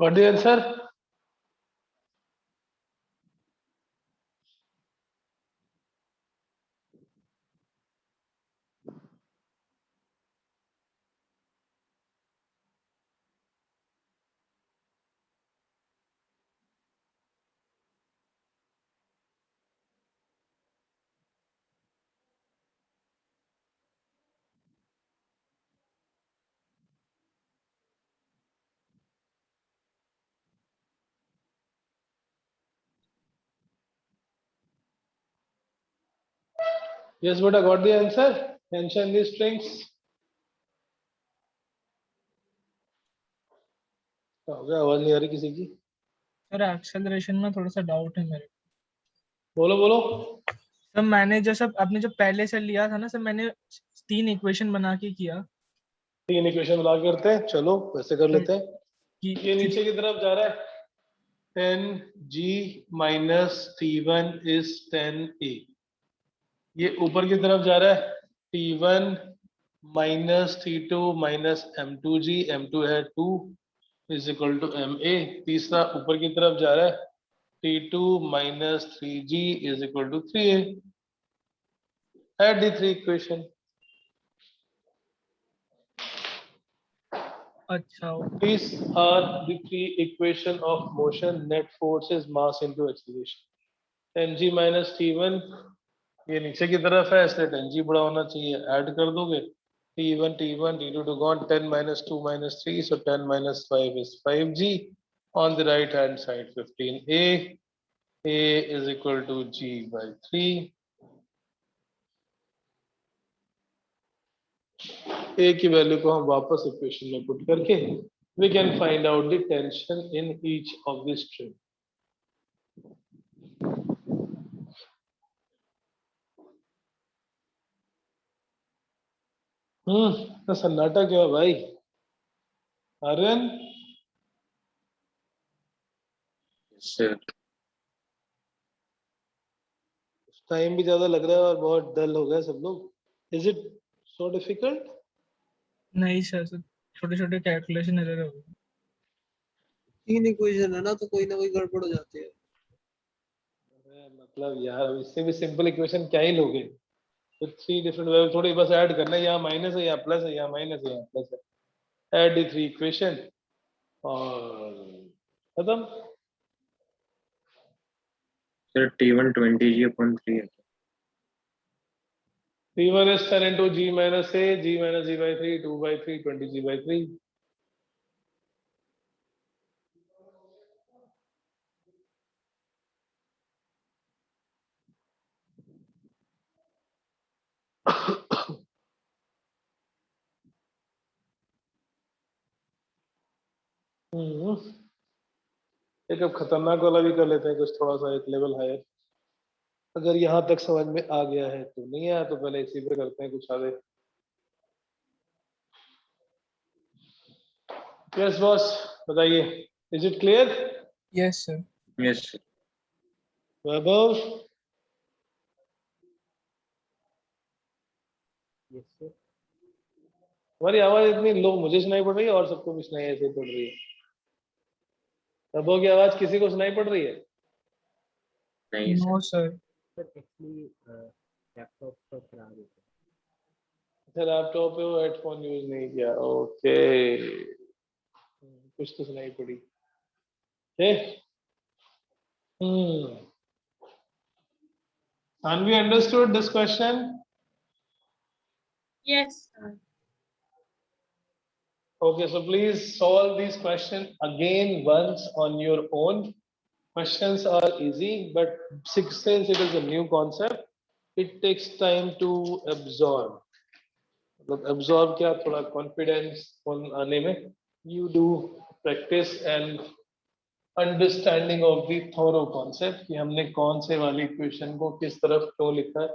[SPEAKER 1] what the answer Yes, but I got the answer. Mention the strings. हो गया आवाज नहीं आ रही किसी की
[SPEAKER 3] सर एक्सेलरेशन में थोड़ा सा डाउट है मेरे
[SPEAKER 1] बोलो बोलो
[SPEAKER 3] सर। मैंने जैसा आपने जो पहले से लिया था ना सर, मैंने 3 इक्वेशन बना के किया
[SPEAKER 1] तीन इक्वेशन मिला के करते हैं चलो वैसे कर लेते हैं
[SPEAKER 3] कि
[SPEAKER 1] ये नीचे की तरफ जा रहा है 10g minus T1 is 10a ये ऊपर की तरफ जा रहा है T1 minus T2 minus M2g M2 है 2 is equal to MA तीसरा ऊपर की तरफ जा रहा है T2 minus 3g is equal to 3a add the three equation
[SPEAKER 3] अच्छा
[SPEAKER 1] these are the three equation of motion net forces mass into acceleration 10g minus T1 ये नीचे की तरफ है इसलिए 10g बड़ा होना चाहिए ऐड कर दोगे T1 T2 to gone 10 minus 2 minus 3 so 10 minus 5 is 5g on the right hand side 15a a is equal to g by 3 a की वैल्यू को हम वापस इक्वेशन में पुट करके we can find out the tension in each of the string तो सन्नाटा क्या है भाई आर्यन
[SPEAKER 2] सर
[SPEAKER 1] टाइम भी ज्यादा लग रहा है और बहुत डल हो गया सब लोग इज इट सो डिफिकल्ट
[SPEAKER 3] नहीं सर, छोटे छोटे कैलकुलेशन एरर हो गए।
[SPEAKER 4] 3 इक्वेशन है ना, तो कोई ना कोई गड़बड़ हो जाती है।
[SPEAKER 1] मतलब यार इससे भी सिंपल इक्वेशन क्या ही लोगे तो 3 डिफरेंट वैल्यू थोड़ी बस ऐड करना है यहाँ माइनस है यहाँ प्लस है यहाँ माइनस है यहाँ प्लस है Add the three equation और खत्म.
[SPEAKER 2] Sir, T1 20g/3 है.
[SPEAKER 1] T1 is 10 into g minus a, g minus g by 3, 2 by 3, 20g by 3. एक अब खतरनाक वाला भी कर लेते हैं, कुछ थोड़ा सा एक लेवल हायर. अगर यहाँ तक समझ में आ गया है तो, नहीं आया तो पहले इसी पे करते हैं कुछ आगे. यस बॉस, बताइए. Is it clear?
[SPEAKER 3] Yes, sir.
[SPEAKER 2] Yes, sir.
[SPEAKER 1] वैभव? हमारी आवाज इतनी लो मुझे सुनाई पड़ रही है और सबको भी सुनाई ऐसे पड़ रही है. वैभव की आवाज किसी को सुनाई पड़ रही है?
[SPEAKER 2] नहीं sir.
[SPEAKER 3] No, sir.
[SPEAKER 1] अच्छा, लैपटॉप पे वो हेडफोन यूज नहीं किया. ओके, कुछ तो सुनाई पड़ी. And we understood this question.
[SPEAKER 5] Yes, sir.
[SPEAKER 1] Okay, so please solve these questions again once on your own. Questions are easy, but since it is a new concept, it takes time to absorb. मतलब absorb क्या, थोड़ा confidence आने में. You do practice and understanding of the thorough concept कि हमने कौन से वाली equation को किस तरफ क्यों लिखा है.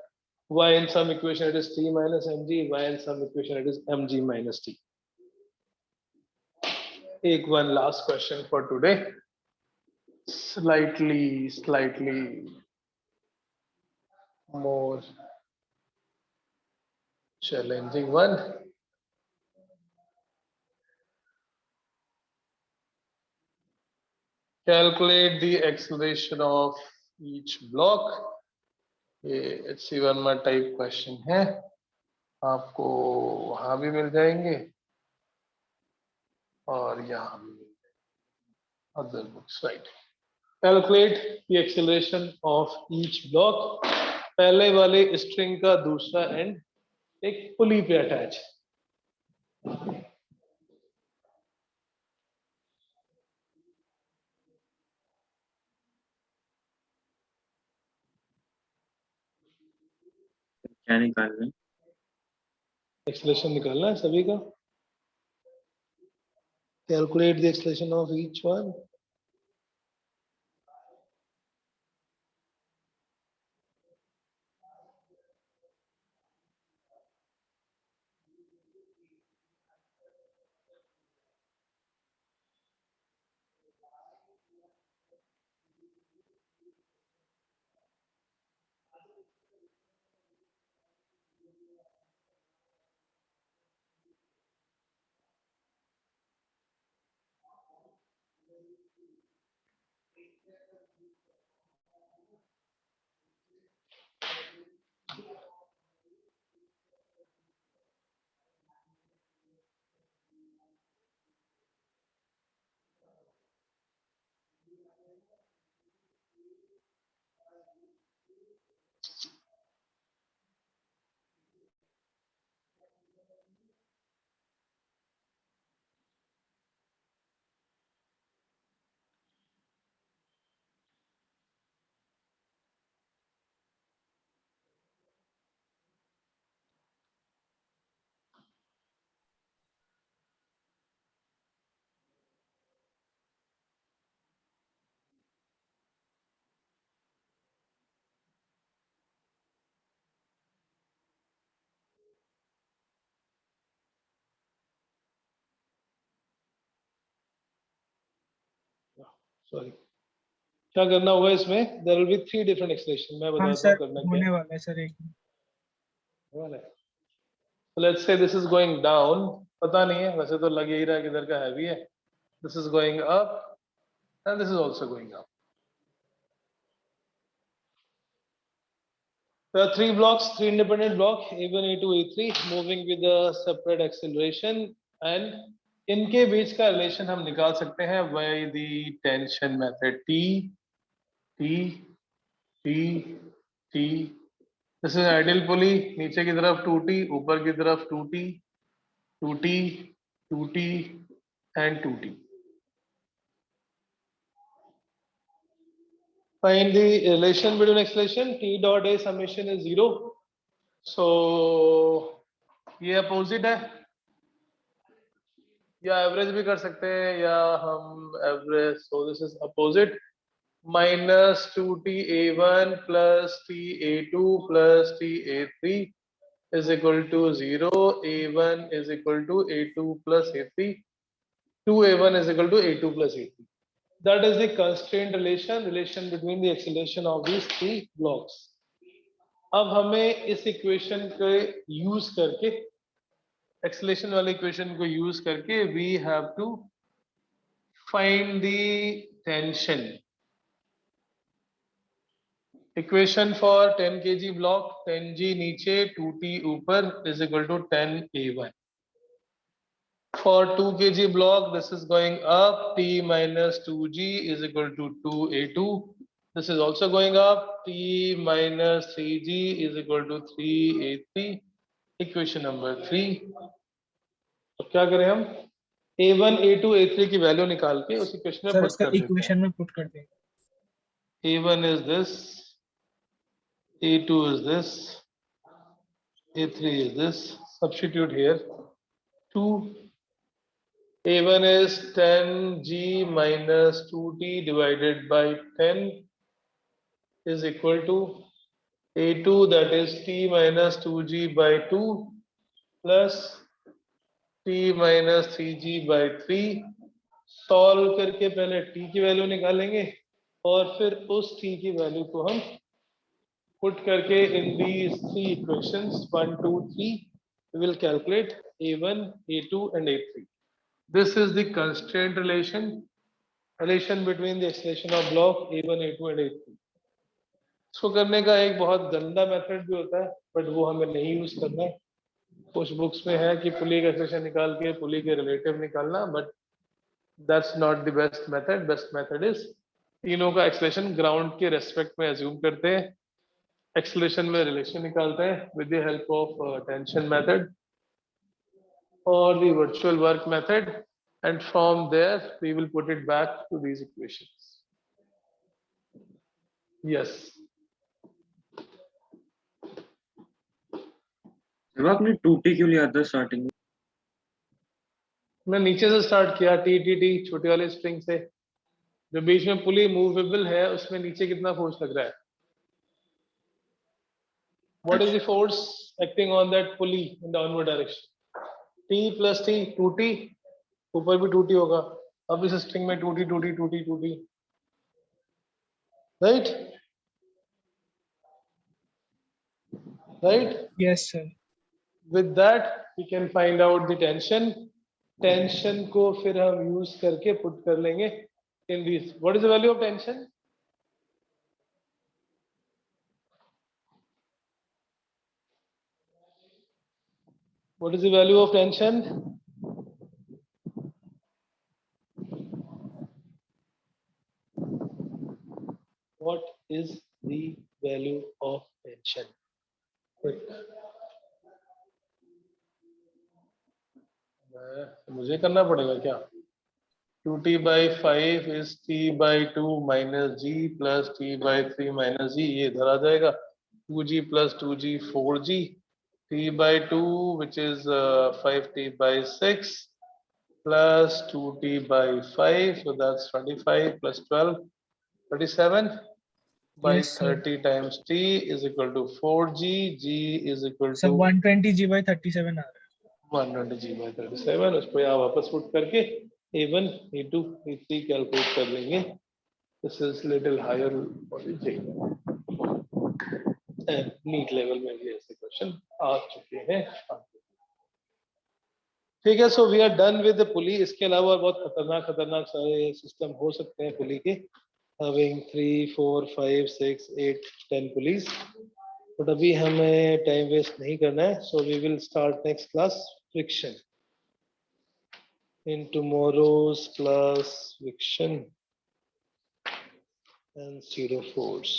[SPEAKER 1] Why in some equation it is t minus mg, why in some equation it is mg minus t. Take one last question for today. Slightly more challenging one. Calculate the acceleration of each block. ये HC Verma type question है, आपको वहां भी मिल जाएंगे और यहाँ भी मिल जाएंगे. Other books, right? Calculate the acceleration of each block. पहले वाले स्ट्रिंग का दूसरा एंड एक पुली पे अटैच.
[SPEAKER 2] क्या निकालना है?
[SPEAKER 1] एक्सेलरेशन निकालना है सभी का. Calculate the acceleration of each one. Sorry, क्या करना होगा इसमें? There will be 3 different expression. मैं
[SPEAKER 3] हाँ
[SPEAKER 1] बताता हूँ
[SPEAKER 3] सर,
[SPEAKER 1] करना क्या
[SPEAKER 3] होने वाला है सर एक.
[SPEAKER 1] है. So let's say this is going down. पता नहीं है, वैसे तो लग ही रहा है कि इधर का हैवी है. This is going up and this is also going up. There are 3 blocks, 3 independent blocks, A1, A2, A3, moving with a separate acceleration and इनके बीच का रिलेशन हम निकाल सकते हैं by the tension method T T T T। This is ideal pulley, नीचे की तरफ 2T, ऊपर की तरफ 2T 2T 2T and 2T। Find the relation between acceleration T dot A summation is 0। So ये अपोजिट है, या एवरेज भी कर सकते हैं, या हम average, so this is opposite, minus 2Ta1 plus Ta2 plus Ta3 is equal to 0, A1 is equal to A2 plus A3, 2A1 is equal to A2 plus A3। That is the constraint relation between the acceleration of these three blocks। अब हमें इस equation को use करके, acceleration वाले equation को use करके, we have to find the tension. Equation for 10 kg block, 10G नीचे 2T ऊपर is equal to 10A1। For 2 kg block, this is going up, T minus 2G is equal to 2A2। This is also going up, T minus 3G is equal to 3A3। Equation number 3। तो क्या करें हम, A1 A2 A3 की value निकाल के उस equation में
[SPEAKER 3] sir
[SPEAKER 1] put
[SPEAKER 3] उसका
[SPEAKER 1] कर देते हैं।
[SPEAKER 3] इक्वेशन में पुट कर देंगे।
[SPEAKER 1] A1 is this, A2 is this, A3 is this। Substitute here 2। A1 is 10G minus 2T divided by 10 is equal to A2, that is T minus 2G by 2 plus T minus 3G by 3। Solve करके पहले T की value निकालेंगे और फिर उस T की value को हम पुट करके इन these three equations 1 2 3 we will calculate A1 A2 and A3। This is the constraint relation between the acceleration of block A1 A2 and A3। इसको करने का एक बहुत गंदा मेथड भी होता है, बट वो हमें नहीं यूज करना है। कुछ बुक्स में है कि पुली का एक्सेलेरेशन निकाल के पुली के रिलेटिव निकालना, but that's not the best method. Best method is तीनों का एक्सेलेरेशन ग्राउंड के रेस्पेक्ट में अज्यूम करते हैं, एक्सेलेरेशन में रिलेशन निकालते हैं with the help of tension method और the virtual work method, and from there we will put it back to these equations। Yes।
[SPEAKER 2] जब आपने 2T क्यों लिया था स्टार्टिंग में?
[SPEAKER 1] मैं नीचे से स्टार्ट किया, टी टी टी छोटी वाली स्ट्रिंग से। जो बीच में पुली मूवेबल है उसमें नीचे कितना फोर्स लग रहा है? What is the force acting on that pulley in downward direction? T plus T, 2T, ऊपर भी 2T होगा। अब इस स्ट्रिंग में 2T 2T 2T 2T, right? Right?
[SPEAKER 3] Yes sir।
[SPEAKER 1] With that we can find out the tension। Tension को फिर हम use करके पुट कर लेंगे in this. What is the value of tension? What is the value of tension? What is the value of tension? Quick। मुझे करना पड़ेगा क्या? 2T by 5 is T by 2 minus G plus T by 3 minus G। ये इधर आ जाएगा, 2G plus 2G 4G, T by 2 which is 5T by 6 plus 2T by 5, so that's 25 plus 12 37 by
[SPEAKER 3] Yes, sir।
[SPEAKER 1] 30 times T is equal to 4G। G is equal
[SPEAKER 3] sir
[SPEAKER 1] to
[SPEAKER 3] 120G by 37 आ रहा है।
[SPEAKER 1] 120G by 37। उसको यहाँ वापस put करके A1 A2 A3 calculate कर लेंगे। This is little higher NEET level में भी ऐसे क्वेश्चन आ चुके हैं। ठीक है, so we are done with the pulley. इसके अलावा बहुत खतरनाक सारे सिस्टम हो सकते हैं पुली के, having 3 4 5 6 8 10 पुलीज, बट अभी हमें टाइम वेस्ट नहीं करना है। So we will start next class friction. in tomorrow's class, friction and zero force.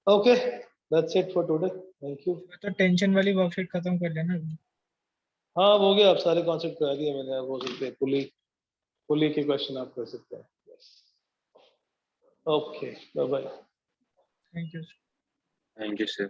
[SPEAKER 1] Okay, that's it for today. Thank you.
[SPEAKER 3] तो टेंशन वाली वर्कशीट खत्म कर लेना अभी।
[SPEAKER 1] हाँ हो गया, आप सारे कॉन्सेप्ट करा दिए मैंने। आप हो सकते हैं पुली के क्वेश्चन आप कर सकते हैं। Okay, bye bye.
[SPEAKER 3] Thank you.
[SPEAKER 2] Thank you, sir.